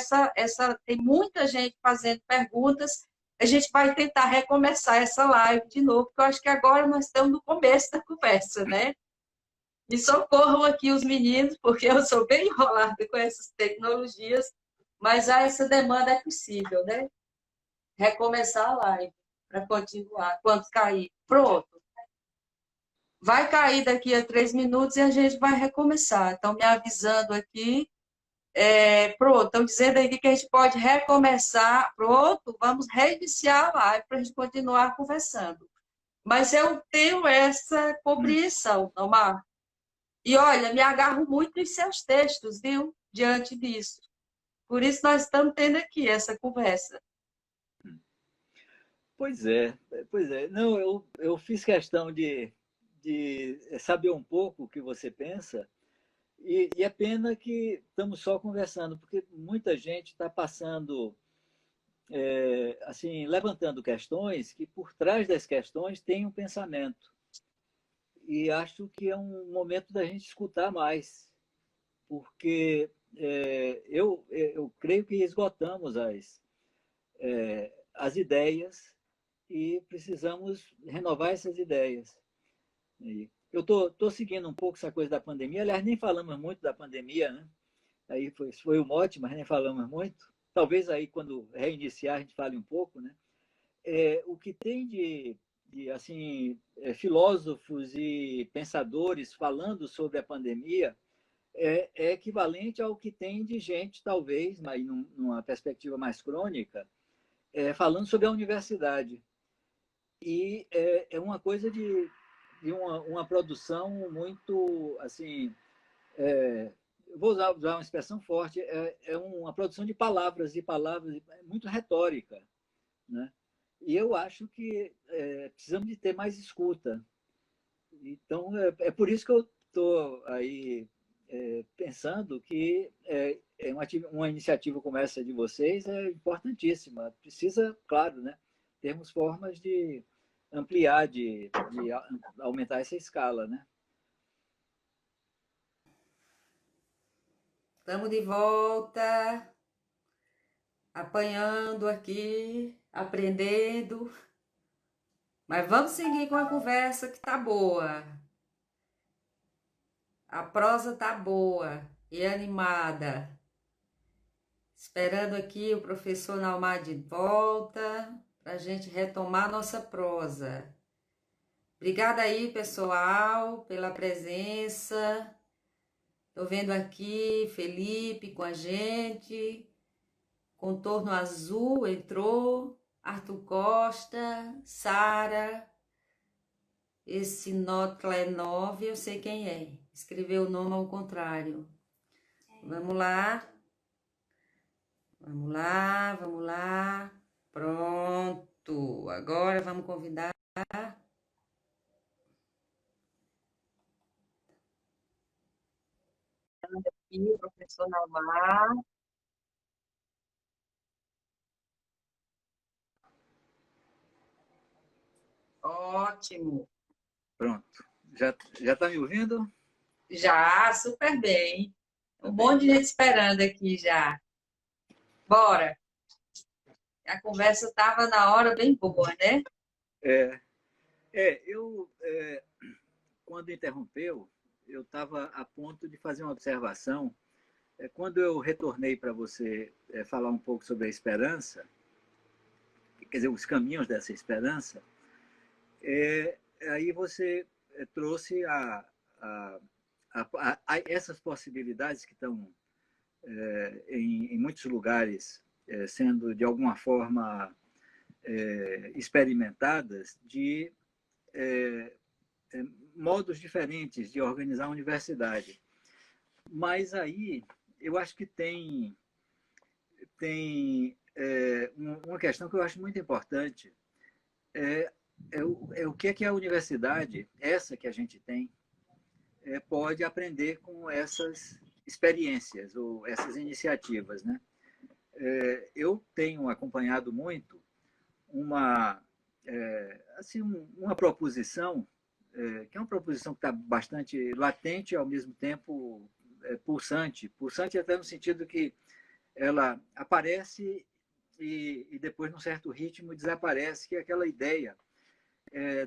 tem muita gente fazendo perguntas. A gente vai tentar recomeçar essa live de novo, porque eu acho que agora nós estamos no começo da conversa, né? Me socorram aqui os meninos, porque eu sou bem enrolada com essas tecnologias, mas essa demanda é possível, né? Recomeçar a live para continuar. Quando cair, pronto. Vai cair daqui a 3 minutos e a gente vai recomeçar. Estão me avisando aqui. Pronto, estão dizendo aqui que a gente pode recomeçar. Pronto, vamos reiniciar a live para a gente continuar conversando. Mas eu tenho essa compreensão, Omar. E olha, me agarro muito em seus textos, viu? Diante disso. Por isso nós estamos tendo aqui essa conversa. Pois é. Não, eu fiz questão de saber um pouco o que você pensa, e é pena que estamos só conversando, porque muita gente está passando, assim, levantando questões que por trás das questões tem um pensamento. E acho que é um momento da gente escutar mais, porque eu creio que esgotamos as ideias e precisamos renovar essas ideias. eu tô seguindo um pouco essa coisa da pandemia. Aliás, nem falamos muito da pandemia, né? Aí foi um mote, mas nem falamos muito. Talvez aí, quando reiniciar, a gente fale um pouco, né? O que tem de assim, filósofos e pensadores falando sobre a pandemia é equivalente ao que tem de gente, talvez, mas numa perspectiva mais crônica, falando sobre a universidade. E é uma coisa de uma produção muito, assim, vou usar uma expressão forte, é uma produção de palavras, muito retórica, né? E eu acho que precisamos de ter mais escuta. Então, por isso que eu estou aí pensando que uma iniciativa como essa de vocês é importantíssima. Precisa, claro, né, termos formas de ampliar, de aumentar essa escala, né? Estamos de volta, apanhando aqui, aprendendo. Mas vamos seguir com a conversa que tá boa. A prosa tá boa e animada. Esperando aqui o professor Naumar de volta para a gente retomar nossa prosa. Obrigada aí, pessoal, pela presença. Estou vendo aqui Felipe com a gente. Contorno Azul entrou. Arthur Costa, Sara. Esse Notlenov, eu sei quem é. Escreveu o nome ao contrário. Vamos lá. Vamos lá, vamos lá. Pronto. Agora vamos convidar. Aqui, o professor Naumar. Ótimo. Pronto. Já está me ouvindo? Já, super bem. Um monte de gente esperando aqui já. Bora. A conversa estava na hora bem boa, né? Quando interrompeu, eu estava a ponto de fazer uma observação. Quando eu retornei para você falar um pouco sobre a esperança, quer dizer, os caminhos dessa esperança, aí você trouxe essas possibilidades que estão em muitos lugares sendo, de alguma forma, experimentadas de modos diferentes de organizar a universidade. Mas aí eu acho que tem uma questão que eu acho muito importante. O que a universidade, essa que a gente tem, pode aprender com essas experiências ou essas iniciativas, né? Eu tenho acompanhado muito uma proposição que é uma proposição que está bastante latente e ao mesmo tempo pulsante. Pulsante até no sentido que ela aparece e depois, num certo ritmo, desaparece, que é aquela ideia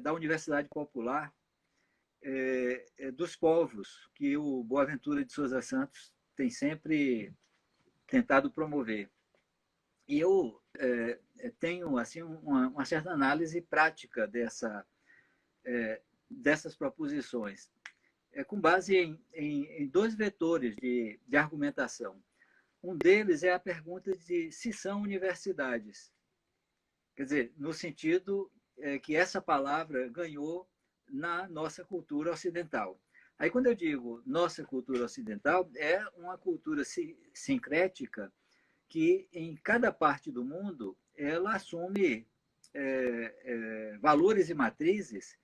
da Universidade Popular dos povos, que o Boaventura de Souza Santos tem sempre tentado promover. E eu tenho assim uma certa análise prática dessas proposições, com base em dois vetores de argumentação. Um deles é a pergunta de se são universidades. Quer dizer, no sentido que essa palavra ganhou na nossa cultura ocidental. Aí, quando eu digo nossa cultura ocidental, é uma cultura sincrética que, em cada parte do mundo, ela assume valores e matrizes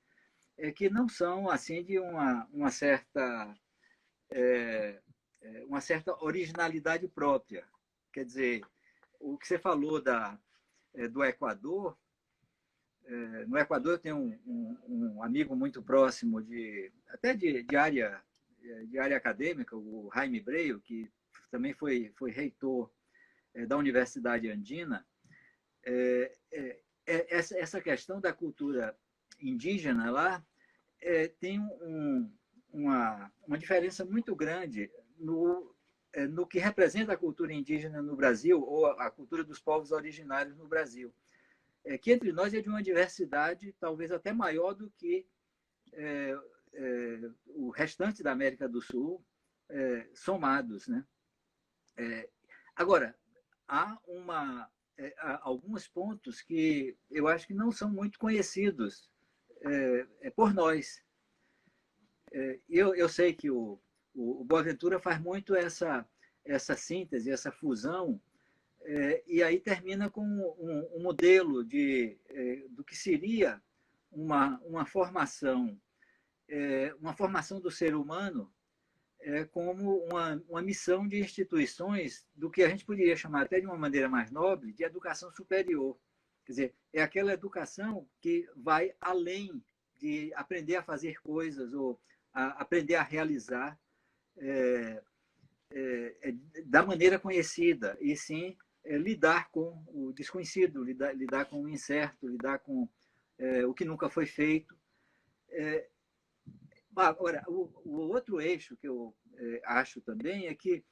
que não são assim de uma certa originalidade própria. Quer dizer, o que você falou do Equador, no Equador eu tenho um amigo muito próximo até de área acadêmica, o Jaime Breio, que também foi reitor da Universidade Andina. Essa questão da cultura indígena lá tem uma diferença muito grande no que representa a cultura indígena no Brasil, ou a cultura dos povos originários no Brasil. Que entre nós é de uma diversidade talvez até maior do que o restante da América do Sul, somados, né? Agora, há alguns pontos que eu acho que não são muito conhecidos por nós. Eu sei que o Boaventura faz muito essa síntese, essa fusão, e aí termina com um modelo do que seria uma formação do ser humano como uma missão de instituições do que a gente poderia chamar até de uma maneira mais nobre de educação superior. Quer dizer, é aquela educação que vai além de aprender a fazer coisas ou aprender a realizar da maneira conhecida, e sim lidar com o desconhecido, lidar com o incerto, lidar com o que nunca foi feito. Agora, o outro eixo que eu acho também é que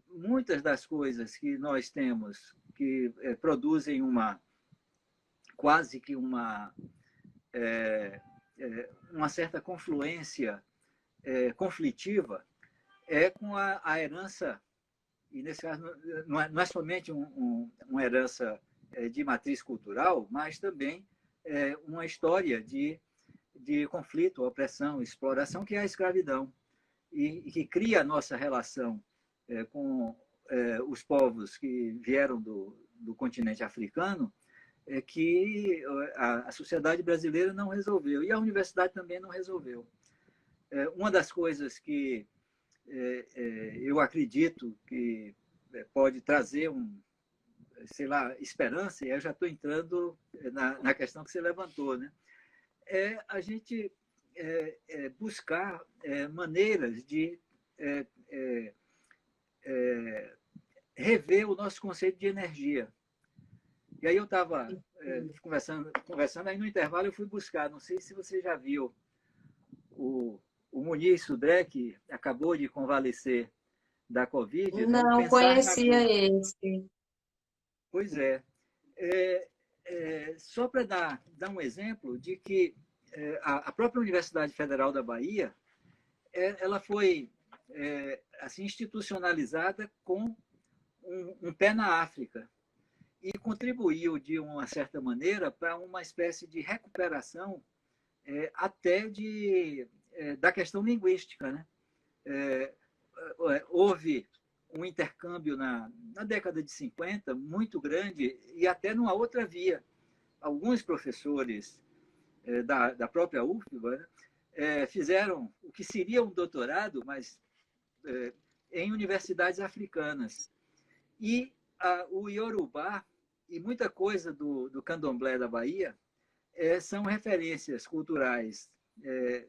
muitas das coisas que nós temos que produzem quase que uma certa confluência conflitiva com a herança, e nesse caso não é somente uma herança de matriz cultural, mas também uma história de conflito, opressão, exploração, que é a escravidão, e que cria a nossa relação com os povos que vieram do continente africano, que a sociedade brasileira não resolveu, e a universidade também não resolveu. Uma das coisas que eu acredito que pode trazer sei lá, esperança, e eu já estou entrando na questão que você levantou, né? A gente buscar maneiras de rever o nosso conceito de energia. E aí eu estava conversando, aí no intervalo eu fui buscar, não sei se você já viu, o Muniz Sodré, que acabou de convalescer da Covid, né? O Não Pensar na conhecia Cor. esse. Pois é. Só para dar um exemplo de que a própria Universidade Federal da Bahia ela foi assim institucionalizada com um pé na África e contribuiu, de uma certa maneira, para uma espécie de recuperação até da questão linguística, né? Houve um intercâmbio na década de 50 muito grande, e até numa outra via. Alguns professores da própria UFBA, né, fizeram o que seria um doutorado, mas em universidades africanas. E o Iorubá e muita coisa do candomblé da Bahia são referências culturais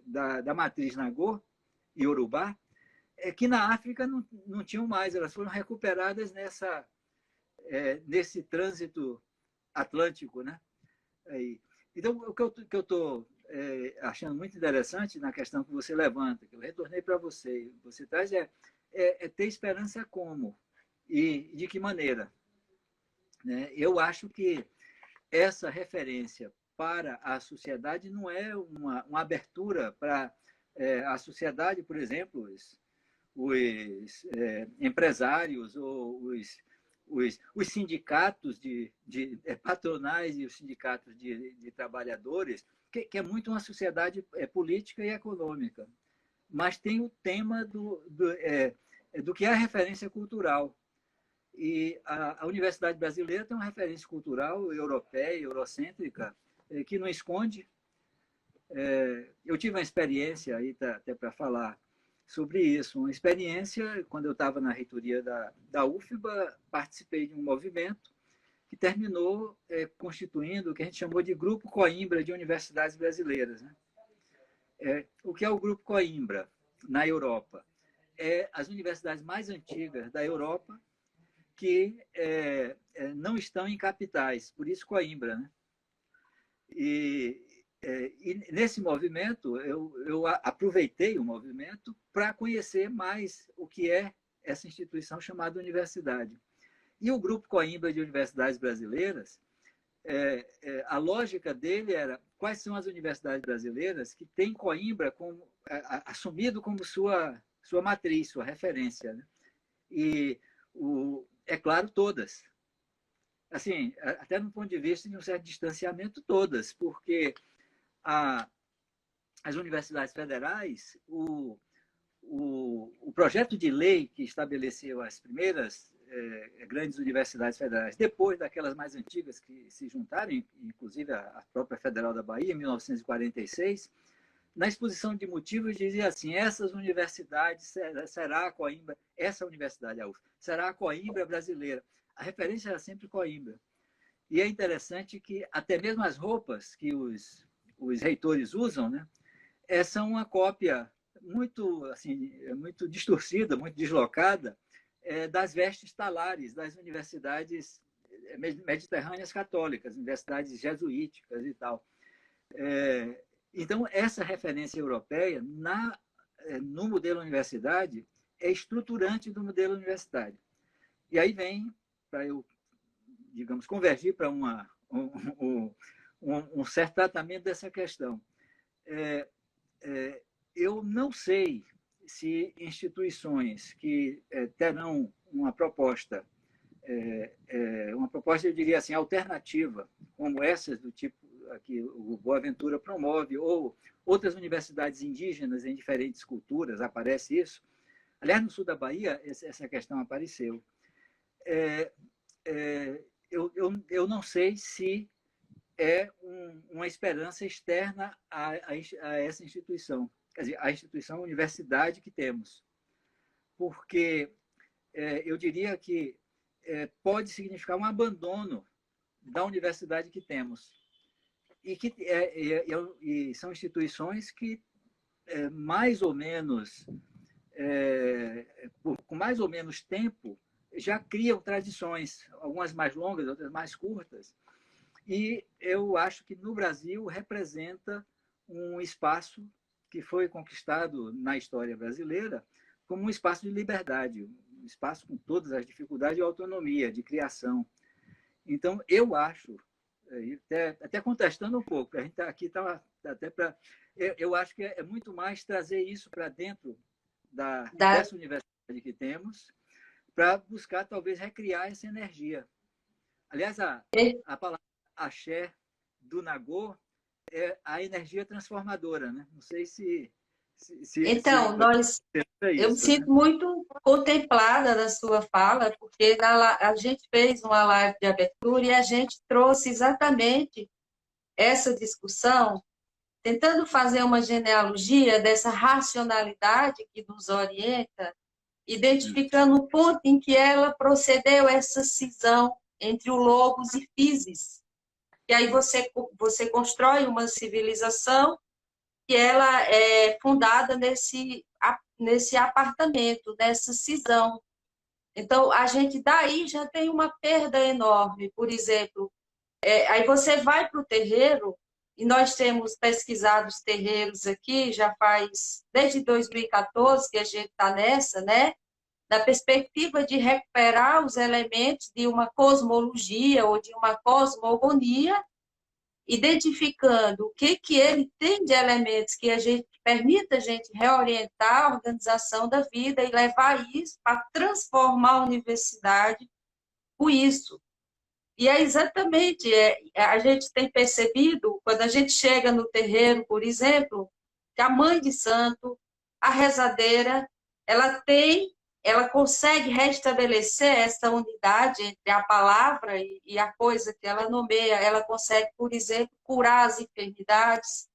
da matriz Nagô, Iorubá, que na África não tinham mais, elas foram recuperadas nesse trânsito atlântico, né? Então, o que eu estou achando muito interessante na questão que você levanta, que eu retornei para você traz ter esperança como e de que maneira, né? Eu acho que essa referência para a sociedade não é uma abertura para a sociedade, por exemplo, os empresários ou os sindicatos patronais e os sindicatos de trabalhadores, que é muito uma sociedade política e econômica, mas tem o tema do que é a referência cultural. E a Universidade Brasileira tem uma referência cultural europeia, eurocêntrica, que não esconde. Eu tive uma experiência, aí até para falar sobre isso, uma experiência, quando eu estava na reitoria da UFBA, participei de um movimento que terminou constituindo o que a gente chamou de Grupo Coimbra de Universidades Brasileiras, né? O que é o Grupo Coimbra na Europa? As universidades mais antigas da Europa que não estão em capitais, por isso Coimbra, né? E E nesse movimento, eu aproveitei o movimento para conhecer mais o que é essa instituição chamada universidade. E o Grupo Coimbra de Universidades Brasileiras, a lógica dele era quais são as universidades brasileiras que têm Coimbra como, assumido como sua matriz, sua referência. Né? E, é claro, todas. Assim, até no ponto de vista de um certo distanciamento, todas, porque as universidades federais, o projeto de lei que estabeleceu as primeiras grandes universidades federais, depois daquelas mais antigas que se juntaram, inclusive a própria Federal da Bahia, em 1946, na exposição de motivos dizia assim, essas universidades será a Coimbra, essa universidade, a UF, será a Coimbra brasileira. A referência era sempre Coimbra. E é interessante que até mesmo as roupas que os reitores usam, né, são uma cópia muito, assim, muito distorcida, muito deslocada das vestes talares das universidades mediterrâneas católicas, universidades jesuíticas e tal. Então, essa referência europeia no modelo universidade é estruturante do modelo universitário. E aí vem, para eu, digamos, convergir para um certo tratamento dessa questão. Eu não sei se instituições que terão uma proposta, eu diria assim, alternativa, como essas do tipo que o Boaventura promove, ou outras universidades indígenas em diferentes culturas, aparece isso. Aliás, no sul da Bahia, essa questão apareceu. Eu não sei se é uma esperança externa a essa instituição, quer dizer, a instituição, a universidade que temos. Porque eu diria que pode significar um abandono da universidade que temos. E são instituições que, mais ou menos, com mais ou menos tempo, já criam tradições, algumas mais longas, outras mais curtas. E eu acho que no Brasil representa um espaço que foi conquistado na história brasileira como um espaço de liberdade, um espaço com todas as dificuldades de autonomia, de criação. Então, eu acho, até contestando um pouco, a gente aqui está até para... Eu acho que é muito mais trazer isso para dentro dessa universidade que temos, para buscar, talvez, recriar essa energia. Aliás, a palavra axé do Nagô é a energia transformadora, né? Não sei se Então, eu me sinto né? muito contemplada na sua fala, porque a gente fez uma live de abertura e a gente trouxe exatamente essa discussão, tentando fazer uma genealogia dessa racionalidade que nos orienta, identificando o ponto em que ela procedeu essa cisão entre o logos e physis. E aí você constrói uma civilização que ela é fundada nesse apartamento, nessa cisão. Então, a gente daí já tem uma perda enorme. Por exemplo, aí você vai para o terreiro, e nós temos pesquisado os terreiros aqui, já faz desde 2014 que a gente está nessa, né? Na perspectiva de recuperar os elementos de uma cosmologia ou de uma cosmogonia, identificando o que ele tem de elementos que permita a gente reorientar a organização da vida e levar isso para transformar a universidade com isso. E é exatamente, a gente tem percebido, quando a gente chega no terreiro, por exemplo, que a mãe de santo, a rezadeira, ela consegue restabelecer essa unidade entre a palavra e a coisa que ela nomeia. Ela consegue, por exemplo, curar as enfermidades,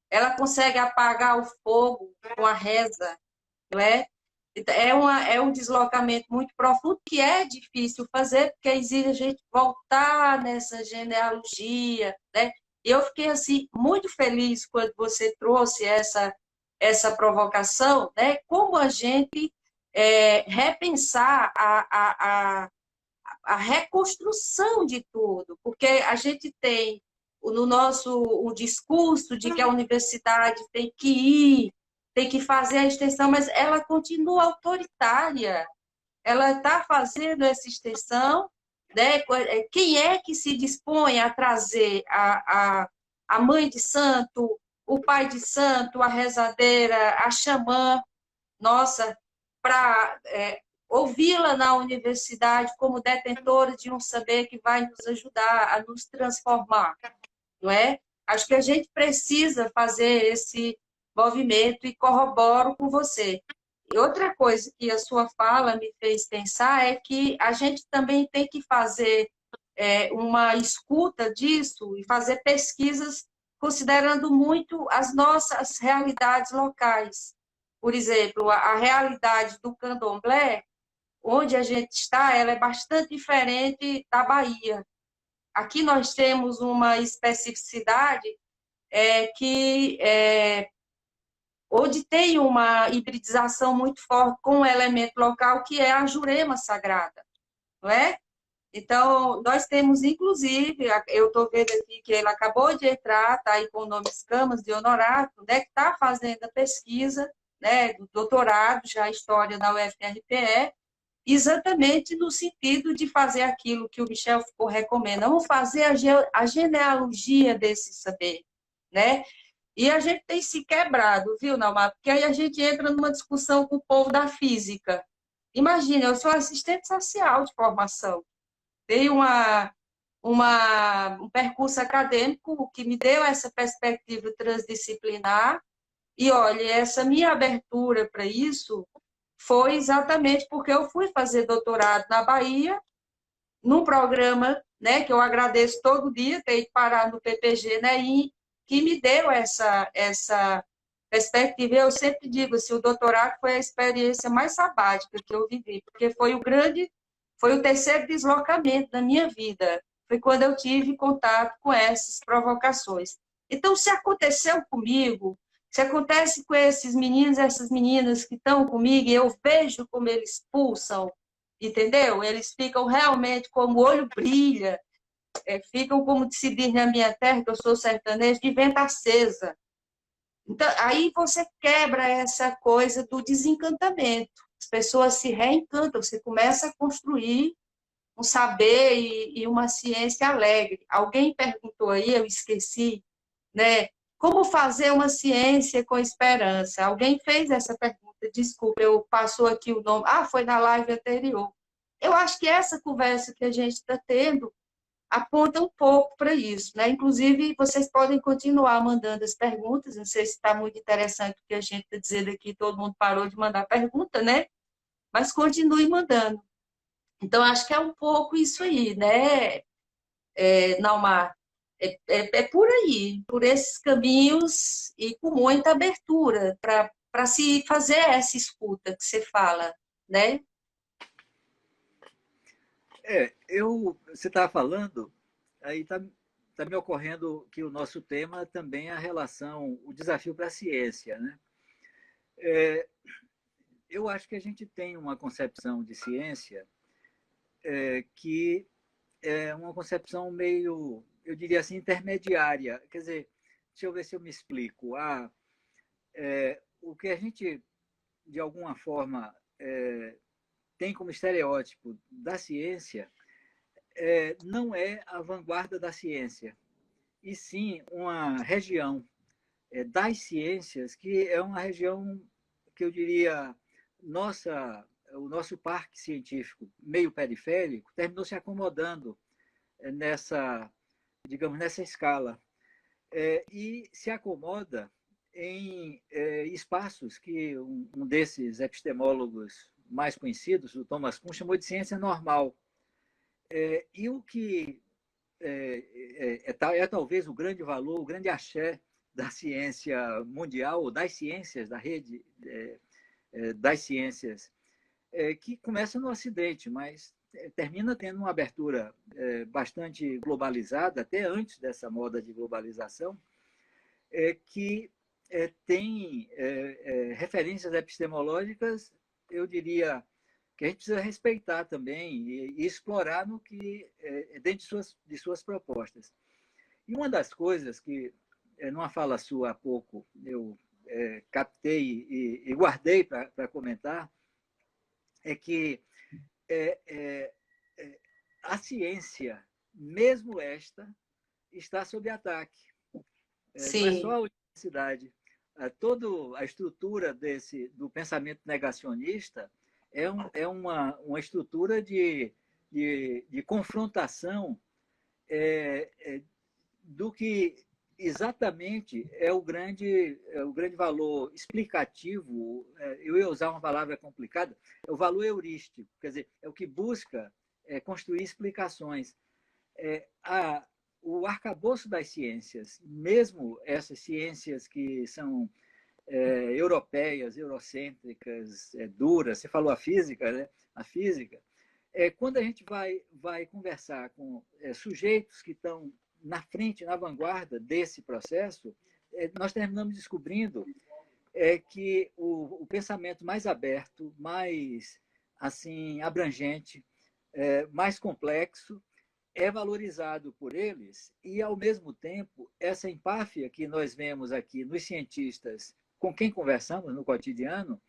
ela consegue apagar o fogo com a reza, não é? É um deslocamento muito profundo que é difícil fazer, porque exige a gente voltar nessa genealogia, né? E eu fiquei assim muito feliz quando você trouxe essa provocação, né? Como a gente repensar a reconstrução de tudo, porque a gente tem no nosso o discurso de que a universidade tem que ir, tem que fazer a extensão, mas ela continua autoritária. Ela está fazendo essa extensão, né? Quem é que se dispõe a trazer a mãe de santo, o pai de santo, a rezadeira, a xamã, nossa, para ouvi-la na universidade como detentora de um saber que vai nos ajudar a nos transformar, não é? Acho que a gente precisa fazer esse movimento e corroboro com você. E outra coisa que a sua fala me fez pensar é que a gente também tem que fazer uma escuta disso e fazer pesquisas considerando muito as nossas realidades locais. Por exemplo, a realidade do candomblé, onde a gente está, ela é bastante diferente da Bahia. Aqui nós temos uma especificidade onde tem uma hibridização muito forte com um elemento local, que é a Jurema Sagrada, não é? Então, nós temos, inclusive, eu estou vendo aqui que ele acabou de entrar, está aí com o nome Escamas de Honorato, né, que está fazendo a pesquisa, né, do doutorado, já História da UFRPE, exatamente no sentido de fazer aquilo que o Michel Foucault recomenda, vamos fazer a genealogia desse saber, né? E a gente tem se quebrado, viu, Naumar? Porque aí a gente entra numa discussão com o povo da física. Imagina, eu sou assistente social de formação, tenho um percurso acadêmico que me deu essa perspectiva transdisciplinar, e olha, essa minha abertura para isso foi exatamente porque eu fui fazer doutorado na Bahia, num programa, né, que eu agradeço todo dia, ter ido parar no PPG, né, e que me deu essa perspectiva. Eu sempre digo assim, o doutorado foi a experiência mais sabática que eu vivi, porque foi o terceiro deslocamento da minha vida. Foi quando eu tive contato com essas provocações. Então, se aconteceu comigo, se acontece com esses meninos, essas meninas que estão comigo, e eu vejo como eles pulsam, entendeu? Eles ficam realmente como o olho brilha, ficam, como se diz na minha terra, que eu sou sertanejo, de vento acesa. Então, aí você quebra essa coisa do desencantamento. As pessoas se reencantam, você começa a construir um saber e uma ciência alegre. Alguém perguntou aí, eu esqueci, né? Como fazer uma ciência com esperança? Alguém fez essa pergunta, desculpa, eu passou aqui o nome. Ah, foi na live anterior. Eu acho que essa conversa que a gente está tendo aponta um pouco para isso, né? Inclusive, vocês podem continuar mandando as perguntas, não sei se está muito interessante o que a gente está dizendo aqui, todo mundo parou de mandar pergunta, né? Mas continue mandando. Então, acho que é um pouco isso aí, né, Naumar? É por aí, por esses caminhos e com muita abertura para se fazer essa escuta que você fala, né? Você estava falando, aí tá me ocorrendo que o nosso tema também é a relação, o desafio para a ciência, né? Eu acho que a gente tem uma concepção de ciência que é uma concepção meio, eu diria assim, intermediária. Quer dizer, deixa eu ver se eu me explico. O que a gente, de alguma forma, tem como estereótipo da ciência não é a vanguarda da ciência, e sim uma região das ciências que é uma região que eu diria o nosso parque científico meio periférico terminou se acomodando nessa, digamos, nessa escala e se acomoda em espaços que um desses epistemólogos mais conhecidos, o Thomas Kuhn, chamou de ciência normal. E o que talvez o grande valor, o grande axé da ciência mundial, ou das ciências, da rede das ciências, que começa no Ocidente, mas termina tendo uma abertura bastante globalizada, até antes dessa moda de globalização, que tem referências epistemológicas, eu diria, que a gente precisa respeitar também e explorar no que dentro de suas propostas. E uma das coisas que, numa fala sua há pouco, eu captei e guardei para comentar, é que a ciência, mesmo esta, está sob ataque. Não é só Sim, a universidade. Toda a estrutura do pensamento negacionista é uma estrutura de confrontação do que exatamente é o grande valor explicativo. Eu ia usar uma palavra complicada, é o valor heurístico, quer dizer, é o que busca construir explicações. O arcabouço das ciências, mesmo essas ciências que são europeias, eurocêntricas, duras, você falou a física, né? A física, quando a gente vai conversar com sujeitos que estão na frente, na vanguarda desse processo, nós terminamos descobrindo que o pensamento mais aberto, mais assim abrangente, mais complexo, é valorizado por eles e, ao mesmo tempo, essa empáfia que nós vemos aqui nos cientistas com quem conversamos no cotidiano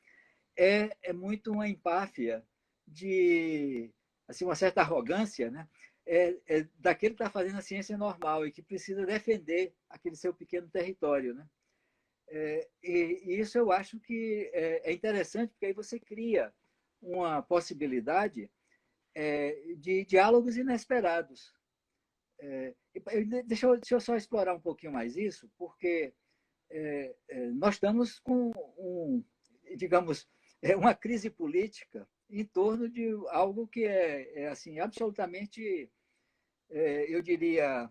é muito uma empáfia de assim, uma certa arrogância, né? Daquele que está fazendo a ciência normal e que precisa defender aquele seu pequeno território, né? E isso eu acho que é interessante, porque aí você cria uma possibilidade de diálogos inesperados. Deixa eu só explorar um pouquinho mais isso, porque nós estamos com, digamos, uma crise política em torno de algo que assim, absolutamente, eu diria,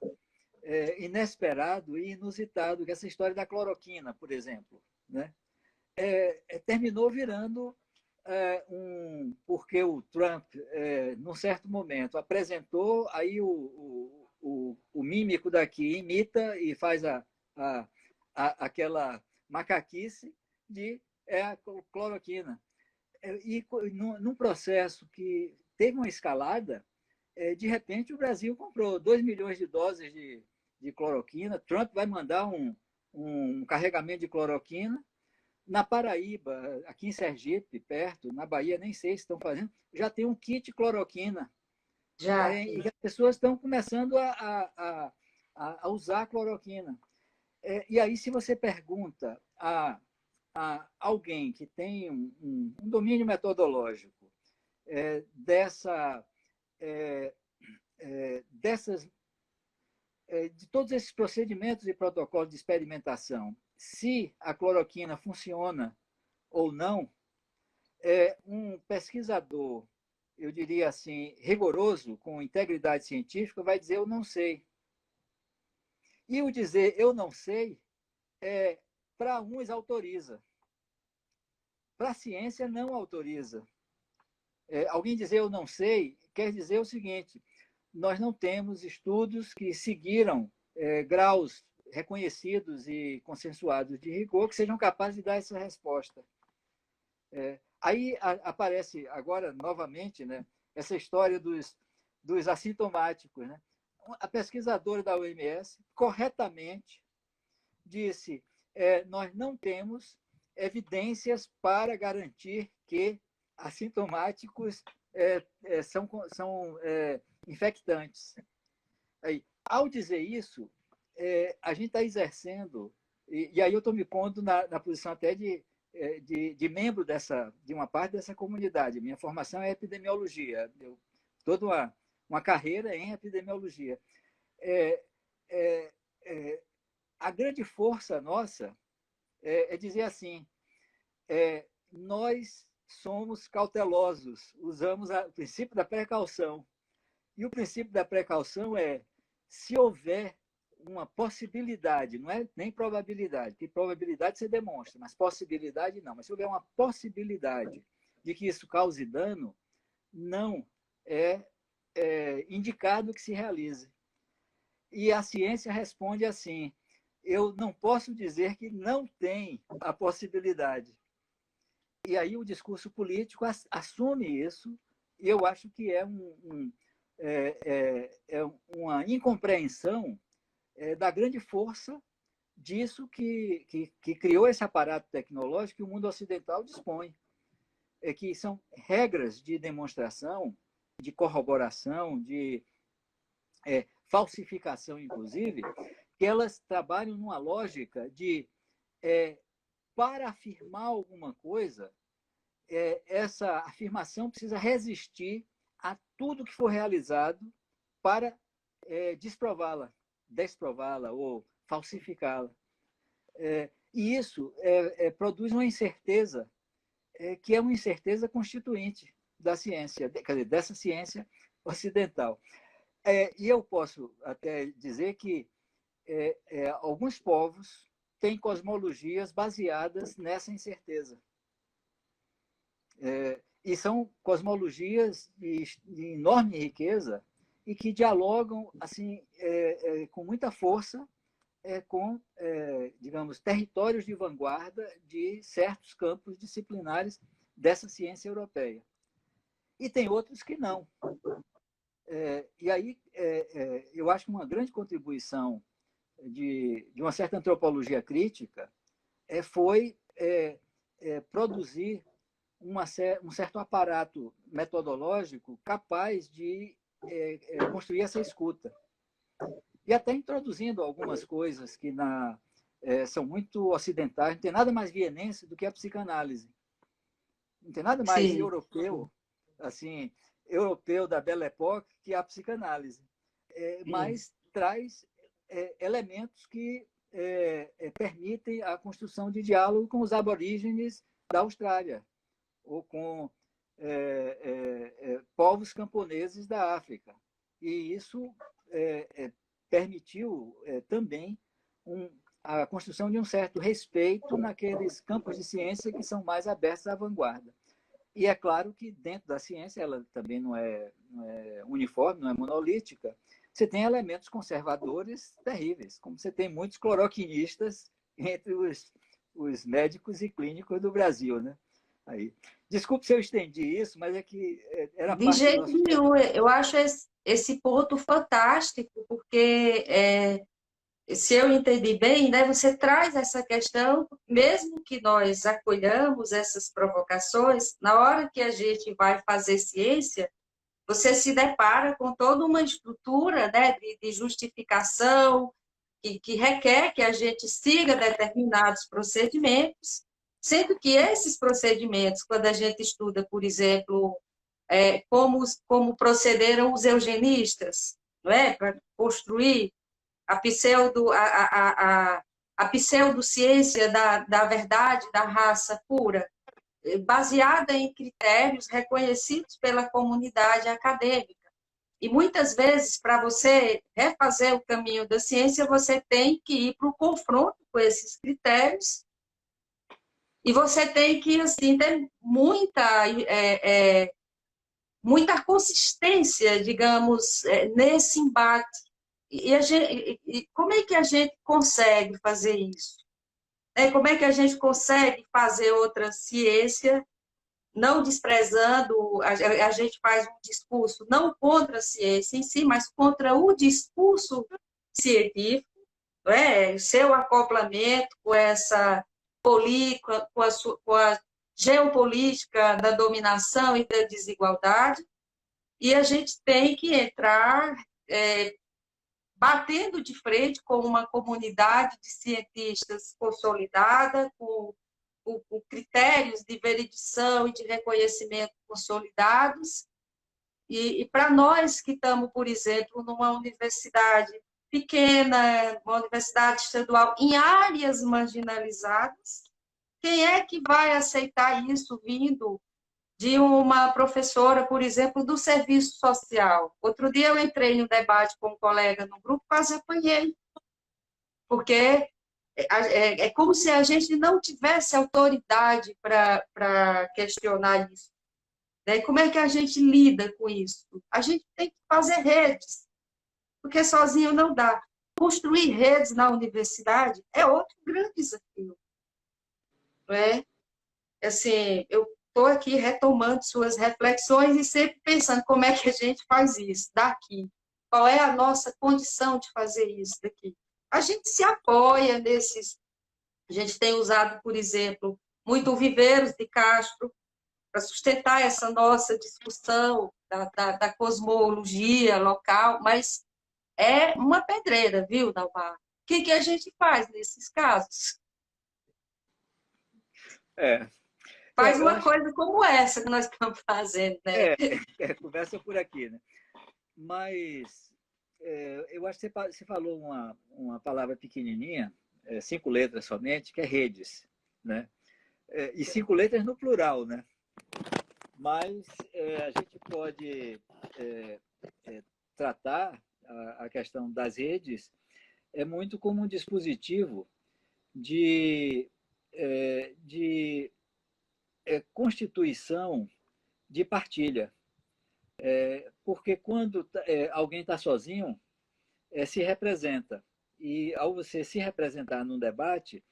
inesperado e inusitado, que é essa história da cloroquina, por exemplo. Né? Terminou virando porque o Trump, num certo momento, apresentou, aí o mímico daqui imita e faz aquela macaquice de a cloroquina. E num processo que teve uma escalada, de repente o Brasil comprou 2 milhões de doses de cloroquina, Trump vai mandar um carregamento de cloroquina. Na Paraíba, aqui em Sergipe, perto, na Bahia, nem sei se estão fazendo, já tem um kit cloroquina. já. E as pessoas estão começando a usar a cloroquina. E aí, se você pergunta a alguém que tem um domínio metodológico de todos esses procedimentos e protocolos de experimentação, se a cloroquina funciona ou não, um pesquisador, eu diria assim, rigoroso, com integridade científica, vai dizer eu não sei. E o dizer eu não sei, para uns autoriza. Para a ciência não autoriza. Alguém dizer eu não sei quer dizer o seguinte: nós não temos estudos que seguiram graus reconhecidos e consensuados de rigor que sejam capazes de dar essa resposta. Aí aparece agora novamente, né, essa história dos assintomáticos. Né? A pesquisadora da OMS corretamente disse: nós não temos evidências para garantir que assintomáticos são infectantes. Aí, ao dizer isso, a gente está exercendo, e aí eu estou me pondo na posição até de membro de uma parte dessa comunidade. Minha formação é epidemiologia, toda uma carreira em epidemiologia. A grande força nossa é dizer assim: nós somos cautelosos, usamos o princípio da precaução. E o princípio da precaução se houver uma possibilidade, não é nem probabilidade, porque probabilidade você demonstra, mas possibilidade não. Mas se houver uma possibilidade de que isso cause dano, não é indicado que se realize. E a ciência responde assim: eu não posso dizer que não tem a possibilidade. E aí o discurso político assume isso, e eu acho que é uma incompreensão da grande força disso que criou esse aparato tecnológico que o mundo ocidental dispõe, que são regras de demonstração, de corroboração, de falsificação, inclusive, que elas trabalham numa lógica de, para afirmar alguma coisa, essa afirmação precisa resistir a tudo que for realizado para desprová-la, desprová-la ou falsificá-la. E isso produz uma incerteza, que é uma incerteza constituinte da ciência, quer dizer, dessa ciência ocidental. E eu posso até dizer que alguns povos têm cosmologias baseadas nessa incerteza. E são cosmologias de enorme riqueza e que dialogam assim com muita força com, digamos, territórios de vanguarda de certos campos disciplinares dessa ciência europeia. E tem outros que não. E aí eu acho que uma grande contribuição de uma certa antropologia crítica foi produzir um certo aparato metodológico capaz de construir essa escuta. E até introduzindo algumas coisas que são muito ocidentais, não tem nada mais vienense do que a psicanálise. Não tem nada mais europeu, assim, europeu da Belle Époque que a psicanálise. Mas traz elementos que permitem a construção de diálogo com os aborígenes da Austrália, ou com povos camponeses da África. E isso permitiu também a construção de um certo respeito naqueles campos de ciência que são mais abertos à vanguarda. E é claro que dentro da ciência, ela também não é uniforme, não é monolítica, você tem elementos conservadores terríveis, como você tem muitos cloroquinistas entre os médicos e clínicos do Brasil, né? Aí. Desculpe se eu estendi isso, mas é que era de jeito nenhum. Eu acho esse ponto fantástico, porque se eu entendi bem, né, você traz essa questão, mesmo que nós acolhamos essas provocações, na hora que a gente vai fazer ciência, você se depara com toda uma estrutura, né, de justificação que requer que a gente siga determinados procedimentos, sendo que esses procedimentos, quando a gente estuda, por exemplo, como procederam os eugenistas, não é? Para construir a pseudociência da verdade da raça pura, baseada em critérios reconhecidos pela comunidade acadêmica. E muitas vezes, para você refazer o caminho da ciência, você tem que ir para o confronto com esses critérios e você tem que assim, ter muita consistência, digamos, nesse embate. E como é que a gente consegue fazer isso? Como é que a gente consegue fazer outra ciência, não desprezando, a gente faz um discurso não contra a ciência em si, mas contra o discurso científico, seu acoplamento com essa com a geopolítica da dominação e da desigualdade, e a gente tem que entrar batendo de frente com uma comunidade de cientistas consolidada, com critérios de veridição e de reconhecimento consolidados. E para nós que estamos, por exemplo, numa universidade pequena, uma universidade estadual, em áreas marginalizadas, quem é que vai aceitar isso vindo de uma professora, por exemplo, do serviço social? Outro dia eu entrei em um debate com um colega no grupo, quase apanhei, porque é como se a gente não tivesse autoridade para questionar isso. Né? Como é que a gente lida com isso? A gente tem que fazer redes, porque sozinho não dá. Construir redes na universidade é outro grande desafio. Não é? Assim, eu estou aqui retomando suas reflexões e sempre pensando como é que a gente faz isso daqui. Qual é a nossa condição de fazer isso daqui? a gente se apoia nesses. A gente tem usado, por exemplo, muito o Viveiros de Castro para sustentar essa nossa discussão da cosmologia local, mas é uma pedreira, viu, Dalmar? O que a gente faz nesses casos? É, Faz eu uma acho coisa como essa que nós estamos fazendo, né? conversa por aqui, né? Mas eu acho que você falou uma palavra pequenininha, 5 letras somente, que é redes, né? E 5 letras no plural, né? Mas a gente pode tratar a questão das redes muito como um dispositivo de, de constituição de partilha. Porque quando alguém está sozinho, se representa. E ao você se representar num debate,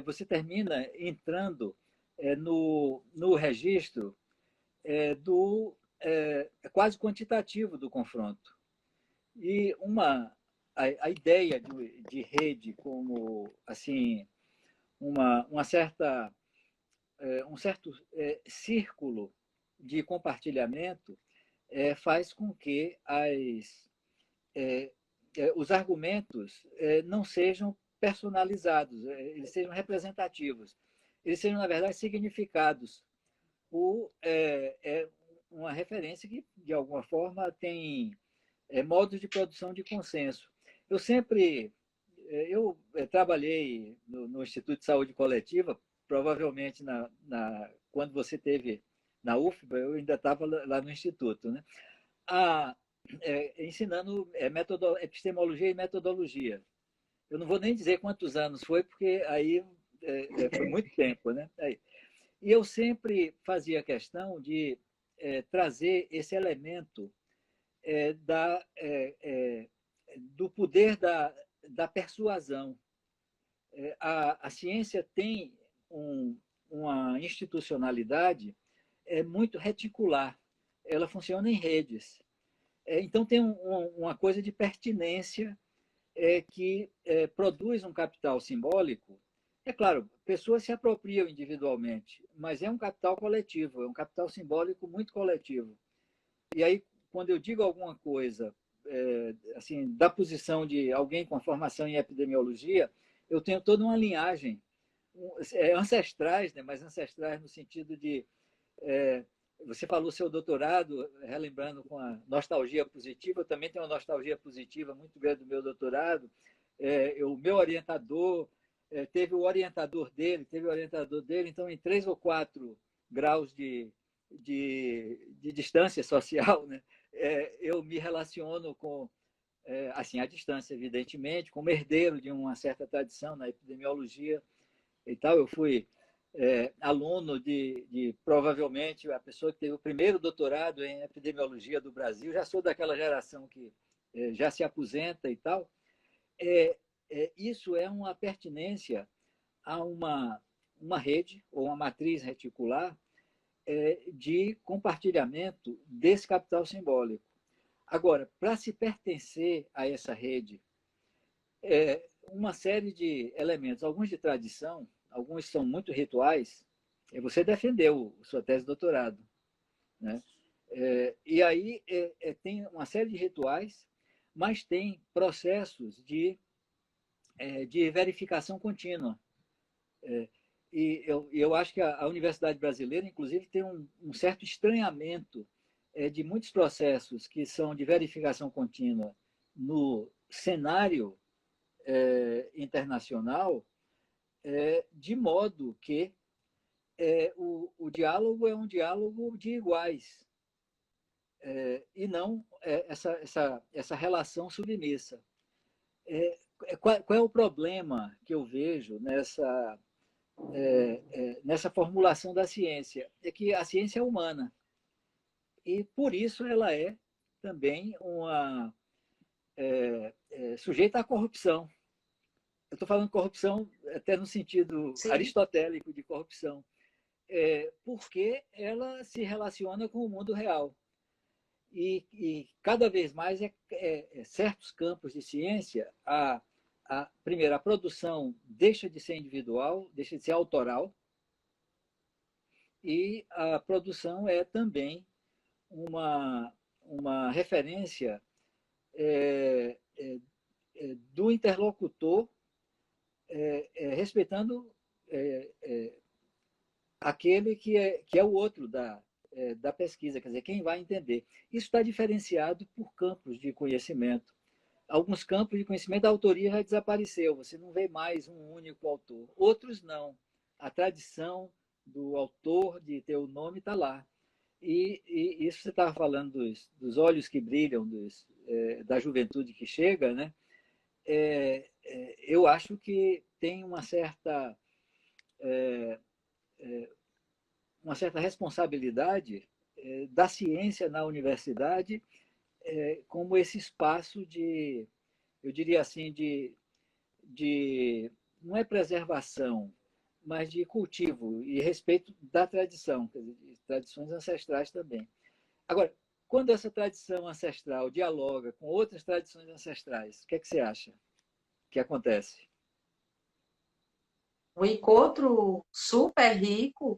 você termina entrando no registro do quase quantitativo do confronto. E a ideia de rede como assim uma certa um certo círculo de compartilhamento faz com que os argumentos não sejam personalizados, eles sejam representativos, eles sejam, na verdade, significados por uma referência que, de alguma forma, tem modos de produção de consenso. Eu trabalhei no Instituto de Saúde Coletiva, provavelmente quando você teve na UFBA, eu ainda estava lá no Instituto, né? Ensinando epistemologia e metodologia. Eu não vou nem dizer quantos anos foi, porque aí foi muito tempo, né? E eu sempre fazia questão de trazer esse elemento do poder da persuasão. A ciência tem uma institucionalidade muito reticular. Ela funciona em redes. Então, tem uma coisa de pertinência que produz um capital simbólico. É claro, pessoas se apropriam individualmente, mas é um capital coletivo, é um capital simbólico muito coletivo. E aí, quando eu digo alguma coisa assim, da posição de alguém com formação em epidemiologia, eu tenho toda uma linhagem ancestrais, né? Mas ancestrais no sentido de você falou seu doutorado, relembrando com a nostalgia positiva, eu também tenho uma nostalgia positiva muito grande do meu doutorado. O meu orientador teve o orientador dele, então em 3 ou 4 graus de distância social, né? Eu me relaciono com, assim, à distância, evidentemente, como herdeiro de uma certa tradição na epidemiologia e tal. Eu fui aluno de provavelmente a pessoa que teve o primeiro doutorado em epidemiologia do Brasil. Já sou daquela geração que já se aposenta e tal. Isso é uma pertinência a uma rede ou uma matriz reticular de compartilhamento desse capital simbólico. Agora, para se pertencer a essa rede, uma série de elementos, alguns de tradição, alguns são muito rituais. Você defendeu sua tese de doutorado, né? E aí tem uma série de rituais, mas tem processos de verificação contínua. E eu acho que a Universidade Brasileira, inclusive, tem um certo estranhamento de muitos processos que são de verificação contínua no cenário internacional, de modo que o diálogo é um diálogo de iguais, e não essa relação submissa. Qual é o problema que eu vejo nessa formulação da ciência? É que a ciência é humana, e por isso ela é também sujeita à corrupção. Eu estou falando corrupção até no sentido Sim. aristotélico de corrupção, porque ela se relaciona com o mundo real. E cada vez mais certos campos de ciência, primeiro, a produção deixa de ser individual, deixa de ser autoral, e a produção é também uma referência do interlocutor, respeitando aquele que é o outro da pesquisa, quer dizer, quem vai entender. Isso está diferenciado por campos de conhecimento. Alguns campos de conhecimento, a autoria já desapareceu, você não vê mais um único autor. Outros não. A tradição do autor de ter o nome está lá. E isso você estava falando dos olhos que brilham, da juventude que chega, né? Eu acho que tem uma certa responsabilidade da ciência na universidade como esse espaço de, eu diria assim, não é preservação, mas de cultivo e respeito da tradição, quer dizer, de tradições ancestrais também. Agora, quando essa tradição ancestral dialoga com outras tradições ancestrais, o que é que você acha que acontece? Um encontro super rico.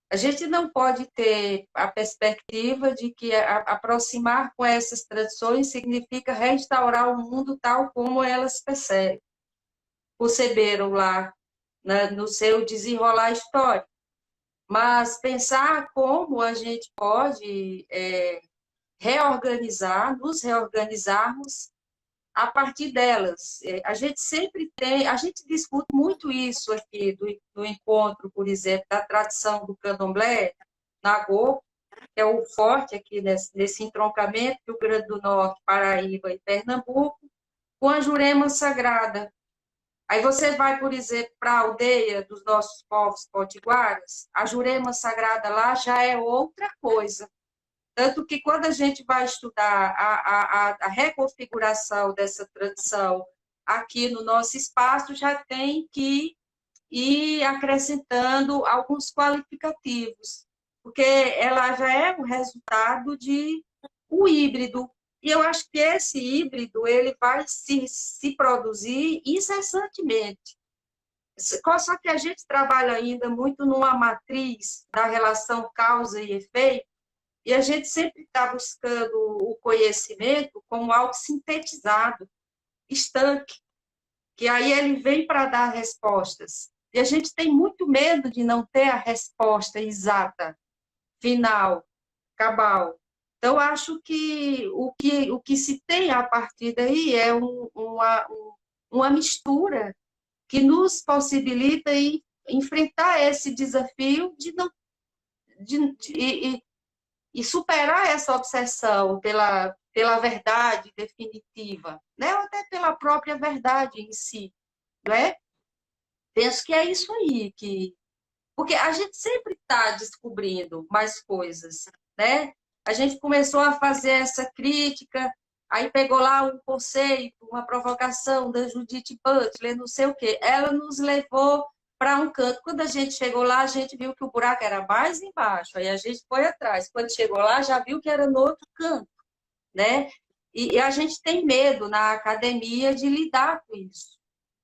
A gente não pode ter a perspectiva de que aproximar com essas tradições significa restaurar o mundo tal como elas perceberam lá, né, no seu desenrolar histórico. Mas pensar como a gente pode nos reorganizarmos a partir delas. A gente sempre a gente discute muito isso aqui do encontro, por exemplo, da tradição do candomblé, Nagô, que é o forte aqui nesse entroncamento, Rio Grande do Norte, Paraíba e Pernambuco, com a Jurema Sagrada. Aí você vai, por exemplo, para a aldeia dos nossos povos potiguaras, a Jurema Sagrada lá já é outra coisa. Tanto que quando a gente vai estudar a reconfiguração dessa tradição aqui no nosso espaço, já tem que ir acrescentando alguns qualificativos, porque ela já é o resultado de um híbrido. E eu acho que esse híbrido ele vai se produzir incessantemente. Só que a gente trabalha ainda muito numa matriz da relação causa e efeito, e a gente sempre está buscando o conhecimento como algo sintetizado, estanque, que aí ele vem para dar respostas. E a gente tem muito medo de não ter a resposta exata, final, cabal. Então, acho que o que se tem a partir daí é uma mistura que nos possibilita enfrentar esse desafio e superar essa obsessão pela verdade definitiva, né? Ou até pela própria verdade em si, não é? Penso que é isso aí, porque a gente sempre está descobrindo mais coisas, né? A gente começou a fazer essa crítica, aí pegou lá um conceito, uma provocação da Judith Butler, não sei o quê. Ela nos levou para um canto. Quando a gente chegou lá, a gente viu que o buraco era mais embaixo, aí a gente foi atrás. Quando chegou lá, já viu que era no outro canto, né? E a gente tem medo na academia de lidar com isso,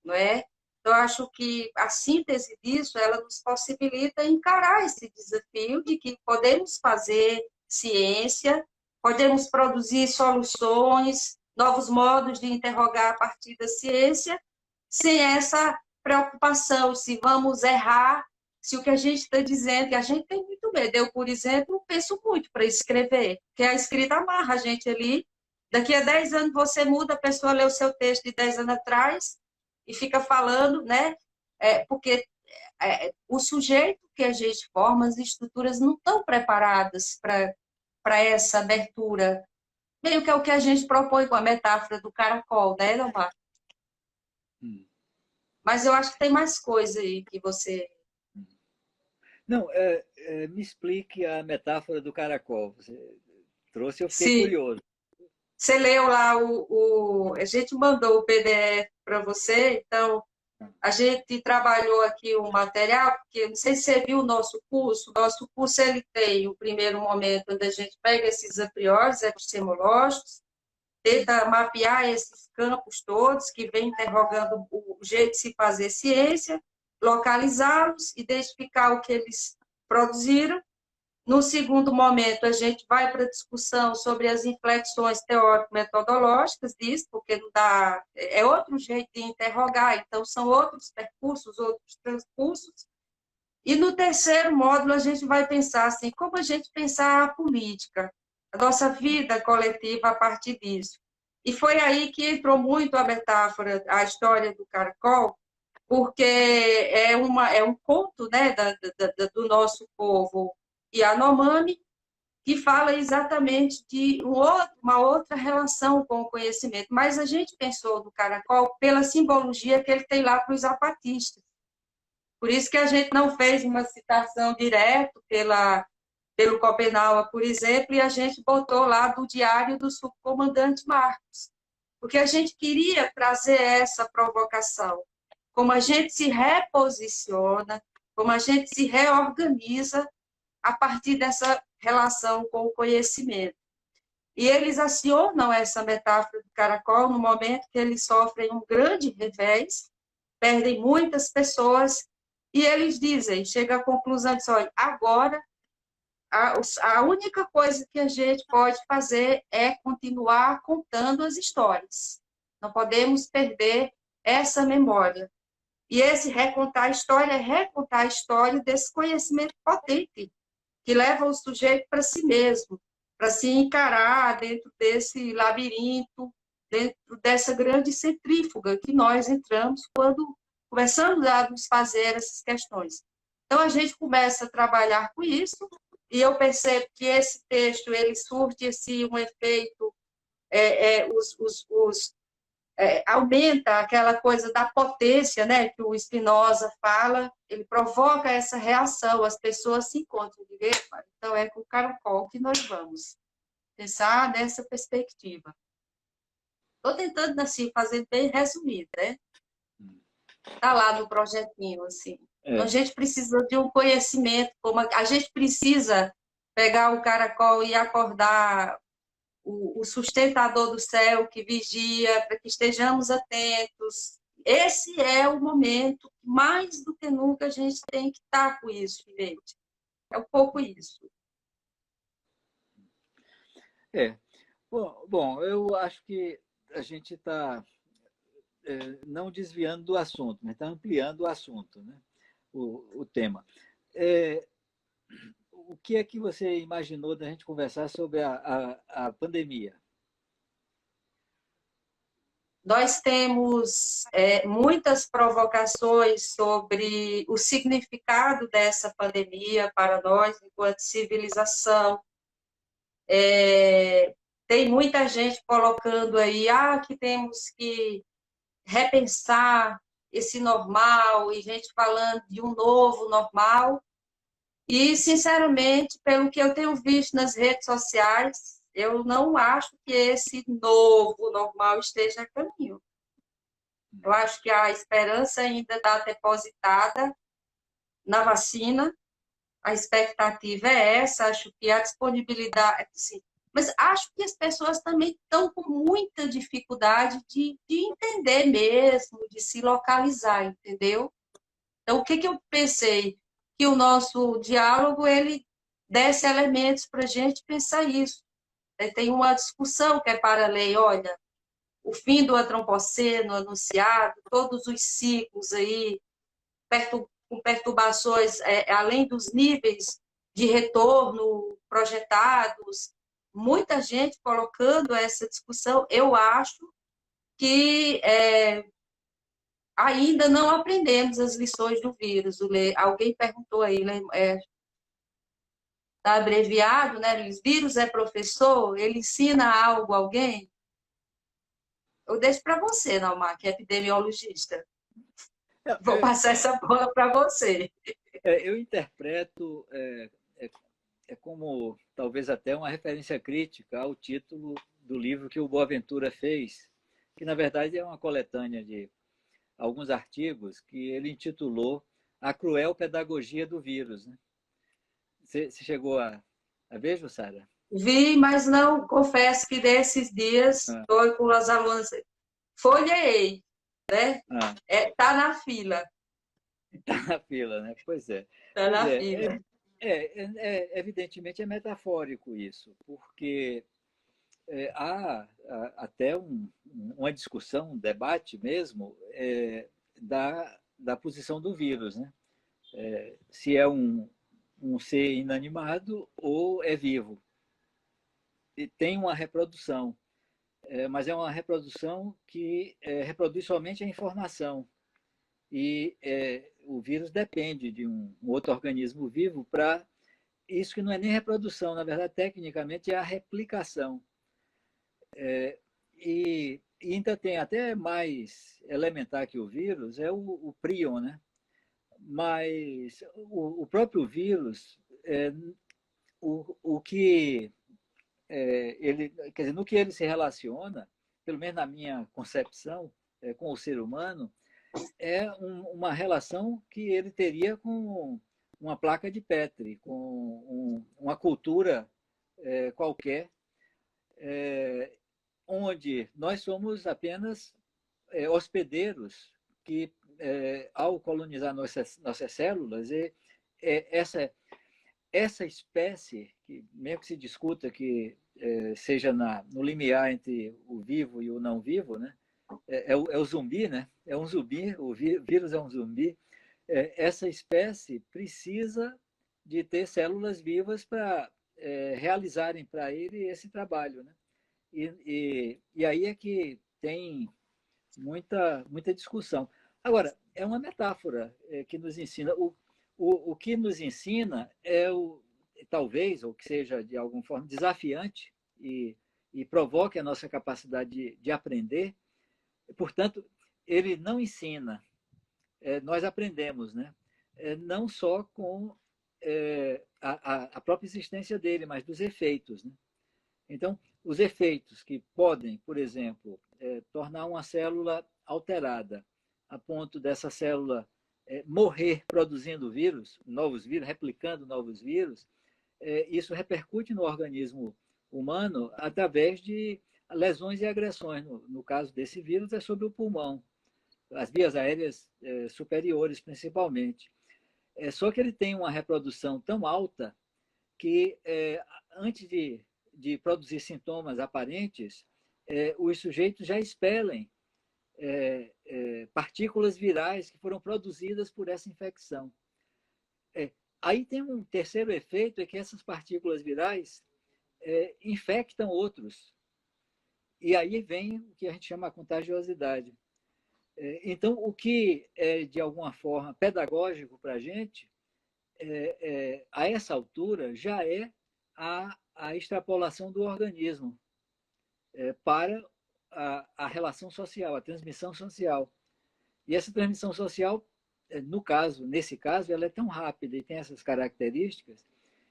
não é? Eu acho que a síntese disso, ela nos possibilita encarar esse desafio de que podemos fazer ciência, podemos produzir soluções, novos modos de interrogar a partir da ciência, sem essa preocupação se vamos errar, se o que a gente está dizendo, que a gente tem muito medo. Eu, por exemplo, penso muito para escrever, porque a escrita amarra a gente ali. Daqui a 10 anos você muda, a pessoa lê o seu texto de 10 anos atrás e fica falando, né? Porque o sujeito que a gente forma, as estruturas não estão preparadas para essa abertura. Meio que é o que a gente propõe com a metáfora do caracol, né, Leomar? Mas eu acho que tem mais coisa aí que você... Não, me explique a metáfora do caracol. Você trouxe, eu fiquei Sim. curioso. Você leu lá a gente mandou o PDF para você, então a gente trabalhou aqui o material, porque não sei se você viu o nosso curso ele tem o primeiro momento onde a gente pega esses a priori epistemológicos, tenta mapear esses campos todos, que vem interrogando o jeito de se fazer ciência, localizá-los, identificar o que eles produziram. No segundo momento, a gente vai para a discussão sobre as inflexões teórico-metodológicas disso, porque não dá, é outro jeito de interrogar, então são outros percursos, outros transcursos. E no terceiro módulo, a gente vai pensar assim, como a gente pensar a política, a nossa vida coletiva a partir disso. E foi aí que entrou muito a metáfora, a história do caracol, porque é um conto, né, do nosso povo Yanomami, que fala exatamente de uma outra relação com o conhecimento. Mas a gente pensou no caracol pela simbologia que ele tem lá para os zapatistas. Por isso que a gente não fez uma citação direto pelo Copenhague, por exemplo, e a gente botou lá do diário do subcomandante Marcos, porque a gente queria trazer essa provocação, como a gente se reposiciona, como a gente se reorganiza a partir dessa relação com o conhecimento. E eles acionam essa metáfora do caracol no momento que eles sofrem um grande revés, perdem muitas pessoas, e eles dizem, chega à conclusão de, olha, agora a única coisa que a gente pode fazer é continuar contando as histórias. Não podemos perder essa memória. E esse recontar a história é recontar a história desse conhecimento potente, que leva o sujeito para si mesmo, para se encarar dentro desse labirinto, dentro dessa grande centrífuga que nós entramos quando começamos a nos fazer essas questões. Então, a gente começa a trabalhar com isso, e eu percebo que esse texto ele surte assim, um efeito, aumenta aquela coisa da potência, né, que o Spinoza fala, ele provoca essa reação, as pessoas se encontram, então é com o caracol que nós vamos pensar nessa perspectiva. Estou tentando, assim, fazer bem resumido, né? Está lá no projetinho, assim. Então, a gente precisa de um conhecimento, como a gente precisa pegar o caracol e acordar o sustentador do céu que vigia, para que estejamos atentos. Esse é o momento, mais do que nunca, a gente tem que estar com isso, gente. É um pouco isso. Bom, eu acho que a gente está não desviando do assunto, mas está ampliando o assunto, né? O tema. O que é que você imaginou da gente conversar sobre a pandemia? Nós temos muitas provocações sobre o significado dessa pandemia para nós, enquanto civilização. Tem muita gente colocando aí que temos que repensar esse normal, e gente falando de um novo normal. E, sinceramente, pelo que eu tenho visto nas redes sociais, eu não acho que esse novo normal esteja a caminho. Eu acho que a esperança ainda está depositada na vacina, a expectativa é essa, acho que a disponibilidade, assim, mas acho que as pessoas também estão com muita dificuldade de entender mesmo, de se localizar, entendeu? Então, o que eu pensei? Que o nosso diálogo, ele desse elementos para a gente pensar isso. Tem uma discussão que é para a lei, olha, o fim do antropoceno anunciado, todos os ciclos aí, com perturbações, além dos níveis de retorno projetados, muita gente colocando essa discussão. Eu acho que ainda não aprendemos as lições do vírus. Alguém perguntou aí, está abreviado, né? O vírus é professor, ele ensina algo a alguém? Eu deixo para você, Naumar, que é epidemiologista. Vou passar essa bola para você. Eu interpreto como talvez até uma referência crítica ao título do livro que o Boaventura fez, que na verdade é uma coletânea de alguns artigos que ele intitulou A Cruel Pedagogia do Vírus. Né? Você chegou a ver, Jussara? Vi, mas não, confesso que desses dias Ah, estou com as alunas, folhei, né? ah, Tá na fila, tá na fila, né? Pois é. tá Pois na é, fila. evidentemente é metafórico isso, porque há até uma discussão, um debate mesmo, da posição do vírus, né? Se é um ser inanimado ou é vivo. E tem uma reprodução, mas é uma reprodução que reproduz somente a informação. E o vírus depende de um outro organismo vivo para isso, que não é nem reprodução, na verdade, tecnicamente é a replicação. E ainda tem até mais elementar que o vírus, é o prion, né? Mas o próprio vírus, o que ele, quer dizer, no que ele se relaciona, pelo menos na minha concepção, com o ser humano, é uma relação que ele teria com uma placa de Petri, com uma cultura qualquer, onde nós somos apenas hospedeiros que, ao colonizar nossas células, essa espécie, que mesmo que se discuta que seja no limiar entre o vivo e o não vivo, né? É o zumbi, né? É um zumbi, o vírus é um zumbi. Essa espécie precisa de ter células vivas para realizarem para ele esse trabalho, né? E aí é que tem muita discussão. Agora, é uma metáfora que nos ensina. O que nos ensina talvez, ou que seja de alguma forma desafiante e provoque a nossa capacidade de aprender. Portanto, ele não ensina, nós aprendemos, né? Não só com a própria existência dele, mas dos efeitos, né? Então, os efeitos que podem, por exemplo, tornar uma célula alterada, a ponto dessa célula morrer produzindo vírus, novos vírus, replicando novos vírus, isso repercute no organismo humano através de lesões e agressões. No caso desse vírus, é sobre o pulmão, as vias aéreas superiores, principalmente. Só que ele tem uma reprodução tão alta que, antes de produzir sintomas aparentes, os sujeitos já expelem partículas virais que foram produzidas por essa infecção. Aí tem um terceiro efeito, é que essas partículas virais infectam outros. E aí vem o que a gente chama de contagiosidade. Então, o que é, de alguma forma, pedagógico para a gente, a essa altura, já é a extrapolação do organismo para a relação social, a transmissão social. E essa transmissão social, nesse caso, ela é tão rápida e tem essas características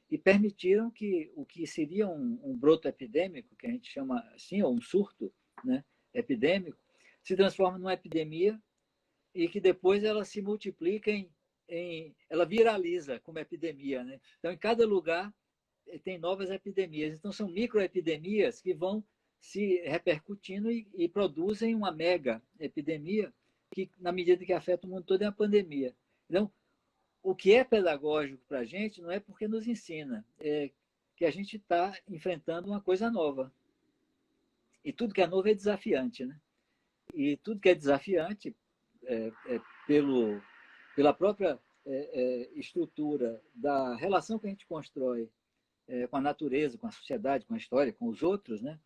e permitiram que o que seria um broto epidêmico, que a gente chama assim, ou um surto, né, epidêmico, se transforma numa epidemia e que depois ela se multiplica ela viraliza como epidemia, né? Então, em cada lugar tem novas epidemias. Então, são microepidemias que vão se repercutindo e produzem uma mega epidemia que, na medida que afeta o mundo todo, é a pandemia. Então, o que é pedagógico para a gente não é porque nos ensina, é que a gente está enfrentando uma coisa nova. E tudo que é novo é desafiante, né? E tudo que é desafiante, pela própria estrutura da relação que a gente constrói com a natureza, com a sociedade, com a história, com os outros, né?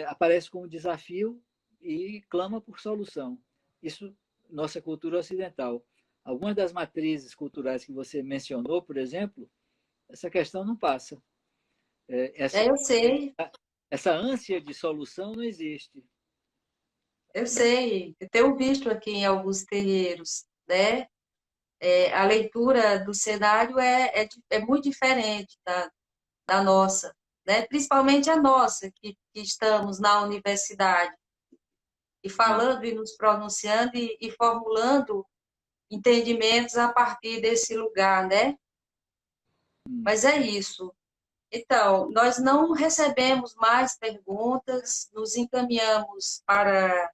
Aparece como desafio e clama por solução. Isso, nossa cultura ocidental. Algumas das matrizes culturais que você mencionou, por exemplo, essa questão não passa. Eu sei, Essa ânsia de solução não existe. eu sei. Eu tenho visto aqui em alguns terreiros, né? A leitura do cenário é muito diferente da nossa, né? Principalmente a nossa, que estamos na universidade, e falando e nos pronunciando e formulando entendimentos a partir desse lugar, né? Mas é isso. Então, nós não recebemos mais perguntas, nos encaminhamos para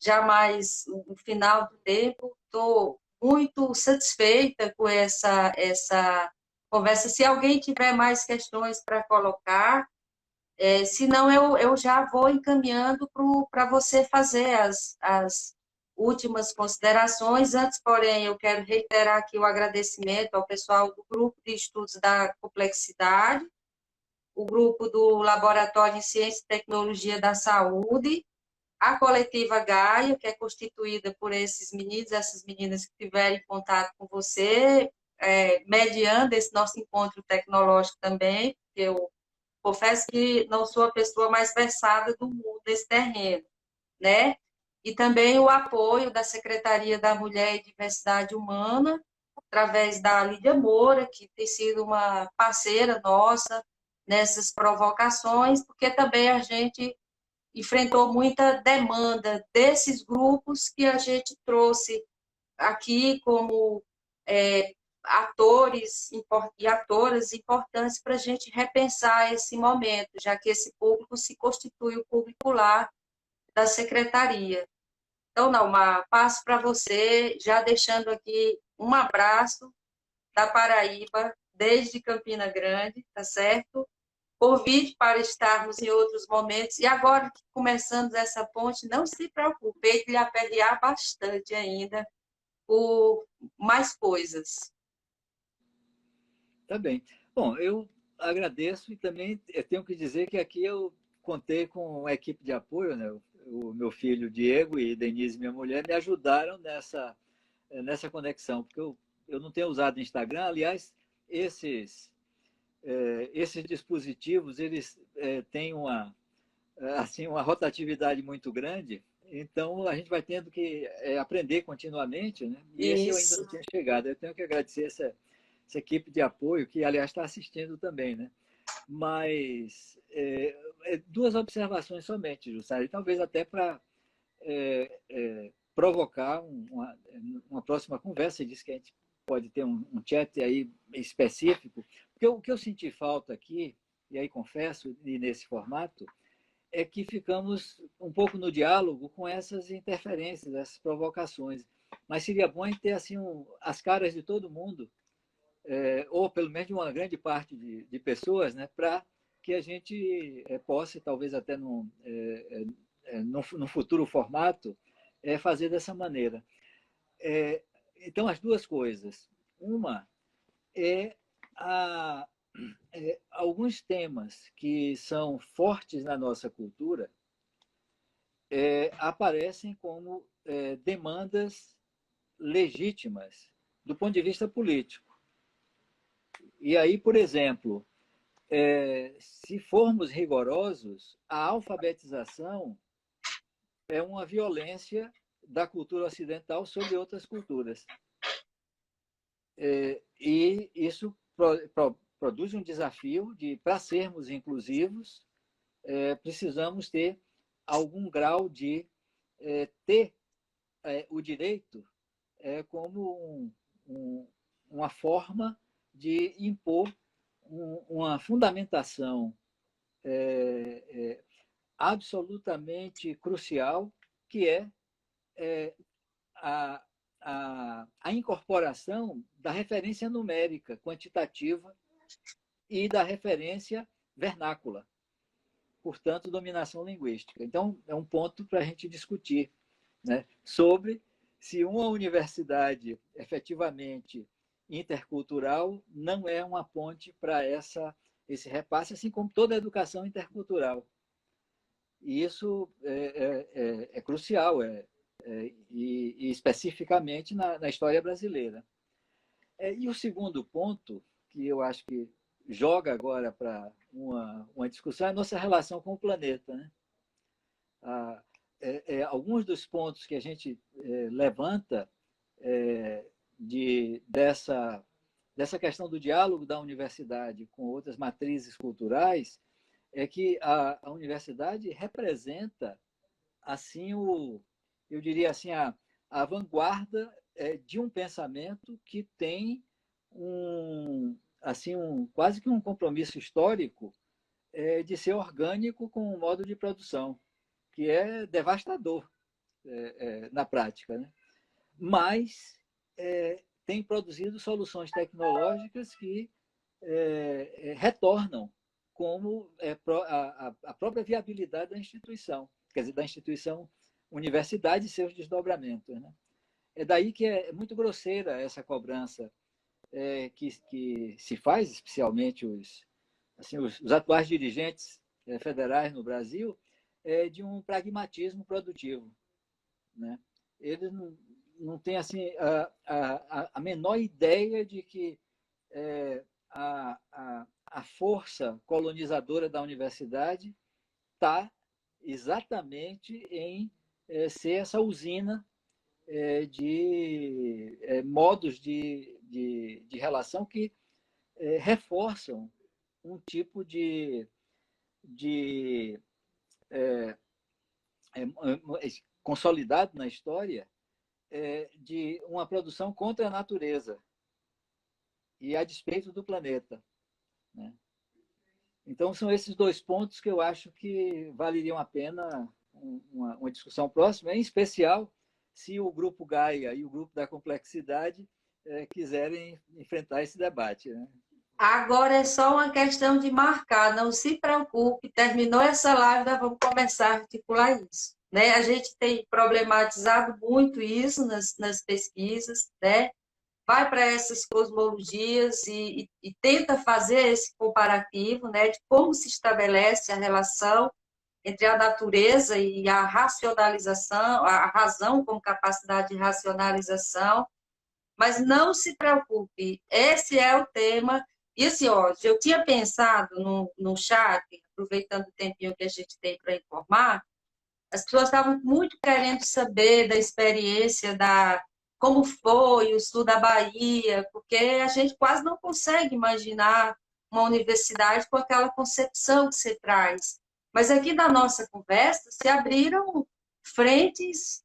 já mais o final do tempo. Estou muito satisfeita com essa conversa. Se alguém tiver mais questões para colocar, se não, eu já vou encaminhando para você fazer as últimas considerações. Antes, porém, eu quero reiterar aqui o agradecimento ao pessoal do Grupo de Estudos da Complexidade, o grupo do Laboratório de Ciência e Tecnologia da Saúde, a coletiva Gaia, que é constituída por esses meninos, essas meninas que tiverem contato com você, mediando esse nosso encontro tecnológico também, porque eu confesso que não sou a pessoa mais versada do mundo desse terreno, né? E também o apoio da Secretaria da Mulher e Diversidade Humana, através da Lídia Moura, que tem sido uma parceira nossa nessas provocações, porque também a gente enfrentou muita demanda desses grupos que a gente trouxe aqui como atores e atoras importantes para a gente repensar esse momento, já que esse público se constitui o público lá da secretaria. Então, Naumar, passo para você, já deixando aqui um abraço da Paraíba, desde Campina Grande, tá certo? Convite para estarmos em outros momentos. E agora que começamos essa ponte, não se preocupe, ele lhe aperrear bastante ainda por mais coisas. Tá bem. Bom, eu agradeço e também eu tenho que dizer que aqui eu contei com uma equipe de apoio, né? O meu filho Diego e Denise, minha mulher, me ajudaram nessa conexão, porque eu não tenho usado Instagram. Aliás, esses dispositivos, eles têm uma rotatividade muito grande, então a gente vai tendo que aprender continuamente, né? E esse eu ainda Isso. não tinha chegado. Eu tenho que agradecer essa equipe de apoio, que, aliás, está assistindo também, né? Mas duas observações somente, Jussara, e talvez até para provocar uma próxima conversa. Você disse que a gente pode ter um chat aí específico, porque o que eu senti falta aqui, e aí confesso, e nesse formato, é que ficamos um pouco no diálogo com essas interferências, essas provocações. Mas seria bom ter assim as caras de todo mundo, ou pelo menos de uma grande parte de pessoas, né, para que a gente possa, talvez até no futuro formato, fazer dessa maneira. Então, as duas coisas. Uma é, a, alguns temas que são fortes na nossa cultura aparecem como demandas legítimas do ponto de vista político. E aí, por exemplo, se formos rigorosos, a alfabetização é uma violência da cultura ocidental sobre outras culturas. E isso produz um desafio de, para sermos inclusivos, precisamos ter algum grau de ter o direito como uma forma de impor uma fundamentação absolutamente crucial, que é a, a incorporação da referência numérica, quantitativa, e da referência vernácula, portanto, dominação linguística. Então, é um ponto para a gente discutir, né, sobre se uma universidade efetivamente intercultural não é uma ponte para esse repasse, assim como toda a educação intercultural. E isso é crucial, e especificamente na história brasileira. E o segundo ponto, que eu acho que joga agora para uma discussão, é a nossa relação com o planeta. Né? Alguns dos pontos que a gente levanta dessa questão do diálogo da universidade com outras matrizes culturais é que a universidade representa assim eu diria assim a vanguarda de um pensamento que tem assim, quase que um compromisso histórico de ser orgânico com o modo de produção, que é devastador na prática, né? Mas tem produzido soluções tecnológicas que retornam como a própria viabilidade da instituição, quer dizer, da instituição universidade e seus desdobramentos, né? É daí que é muito grosseira essa cobrança que se faz, especialmente os atuais dirigentes federais no Brasil, de um pragmatismo produtivo, né? Eles não têm assim, a menor ideia de que a força colonizadora da universidade está exatamente em ser essa usina de modos de relação que reforçam um tipo de consolidado na história de uma produção contra a natureza e a despeito do planeta, né? Então, são esses dois pontos que eu acho que valeriam a pena uma discussão próxima, em especial se o Grupo Gaia e o Grupo da Complexidade quiserem enfrentar esse debate, né? Agora é só uma questão de marcar, não se preocupe, terminou essa live, nós vamos começar a articular isso, né? A gente tem problematizado muito isso nas pesquisas, né? Vai para essas cosmologias e tenta fazer esse comparativo, né, de como se estabelece a relação entre a natureza e a racionalização, a razão como capacidade de racionalização, mas não se preocupe, esse é o tema. E assim, ó, eu tinha pensado no chat, aproveitando o tempinho que a gente tem para informar, as pessoas estavam muito querendo saber da experiência como foi o sul da Bahia, porque a gente quase não consegue imaginar uma universidade com aquela concepção que você traz. Mas aqui na nossa conversa se abriram frentes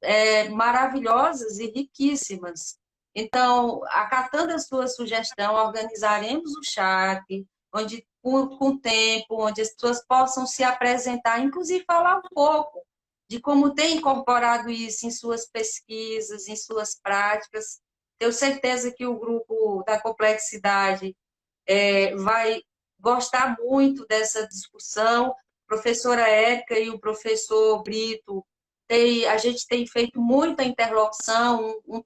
maravilhosas e riquíssimas. Então, acatando a sua sugestão, organizaremos o chat, onde com tempo, onde as pessoas possam se apresentar, inclusive falar um pouco de como tem incorporado isso em suas pesquisas, em suas práticas. Tenho certeza que o grupo da complexidade vai gostar muito dessa discussão. A professora Érica e o professor Brito, a gente tem feito muita interlocução, o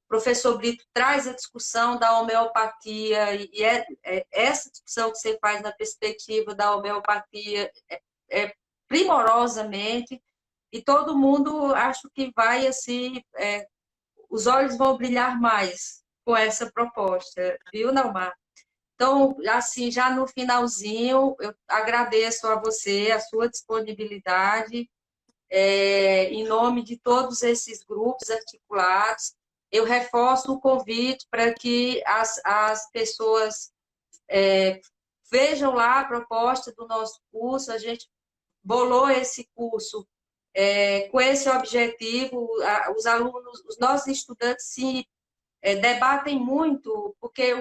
professor Brito traz a discussão da homeopatia, e essa discussão que você faz na perspectiva da homeopatia é primorosamente, e todo mundo acho que vai assim, os olhos vão brilhar mais com essa proposta, viu, Naumar? Então, assim, já no finalzinho, eu agradeço a você, a sua disponibilidade, em nome de todos esses grupos articulados. Eu reforço o convite para que as pessoas vejam lá a proposta do nosso curso. A gente bolou esse curso com esse objetivo. Os alunos, os nossos estudantes se debatem muito, porque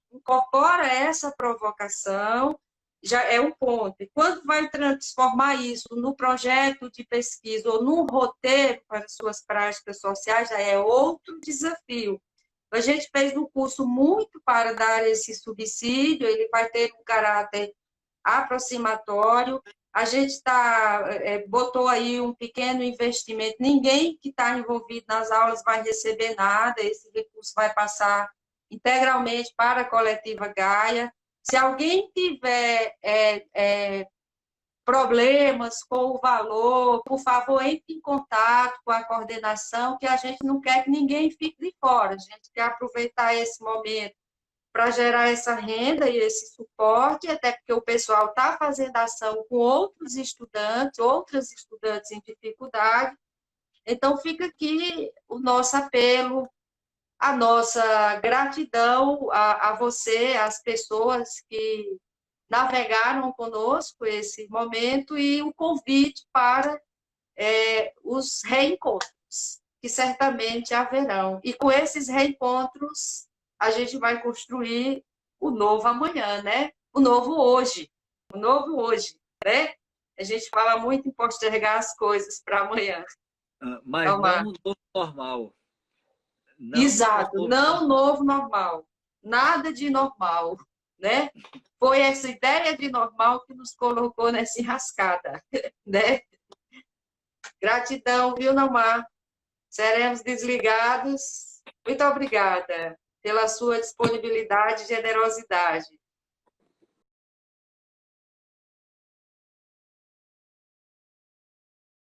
incorpora essa provocação, já é um ponto. E quando vai transformar isso no projeto de pesquisa ou num roteiro para suas práticas sociais, já é outro desafio. A gente fez um curso muito para dar esse subsídio, ele vai ter um caráter aproximatório. A gente botou aí um pequeno investimento, ninguém que está envolvido nas aulas vai receber nada, esse recurso vai passar integralmente para a Coletiva Gaia. Se alguém tiver problemas com o valor, por favor, entre em contato com a coordenação, que a gente não quer que ninguém fique de fora, a gente quer aproveitar esse momento para gerar essa renda e esse suporte, até porque o pessoal está fazendo ação com outras estudantes em dificuldade. Então, fica aqui o nosso apelo, a nossa gratidão a você, às pessoas que navegaram conosco esse momento e o convite para os reencontros, que certamente haverão. E com esses reencontros, a gente vai construir o novo amanhã, né? O novo hoje. O novo hoje, né? A gente fala muito em postergar as coisas para amanhã. Mas Calma. não o novo normal. Não Exato, o novo não normal. novo normal. Nada de normal, né? Foi essa ideia de normal que nos colocou nessa enrascada, né? Gratidão, viu, Naumar? Seremos desligados. Muito obrigada pela sua disponibilidade e generosidade.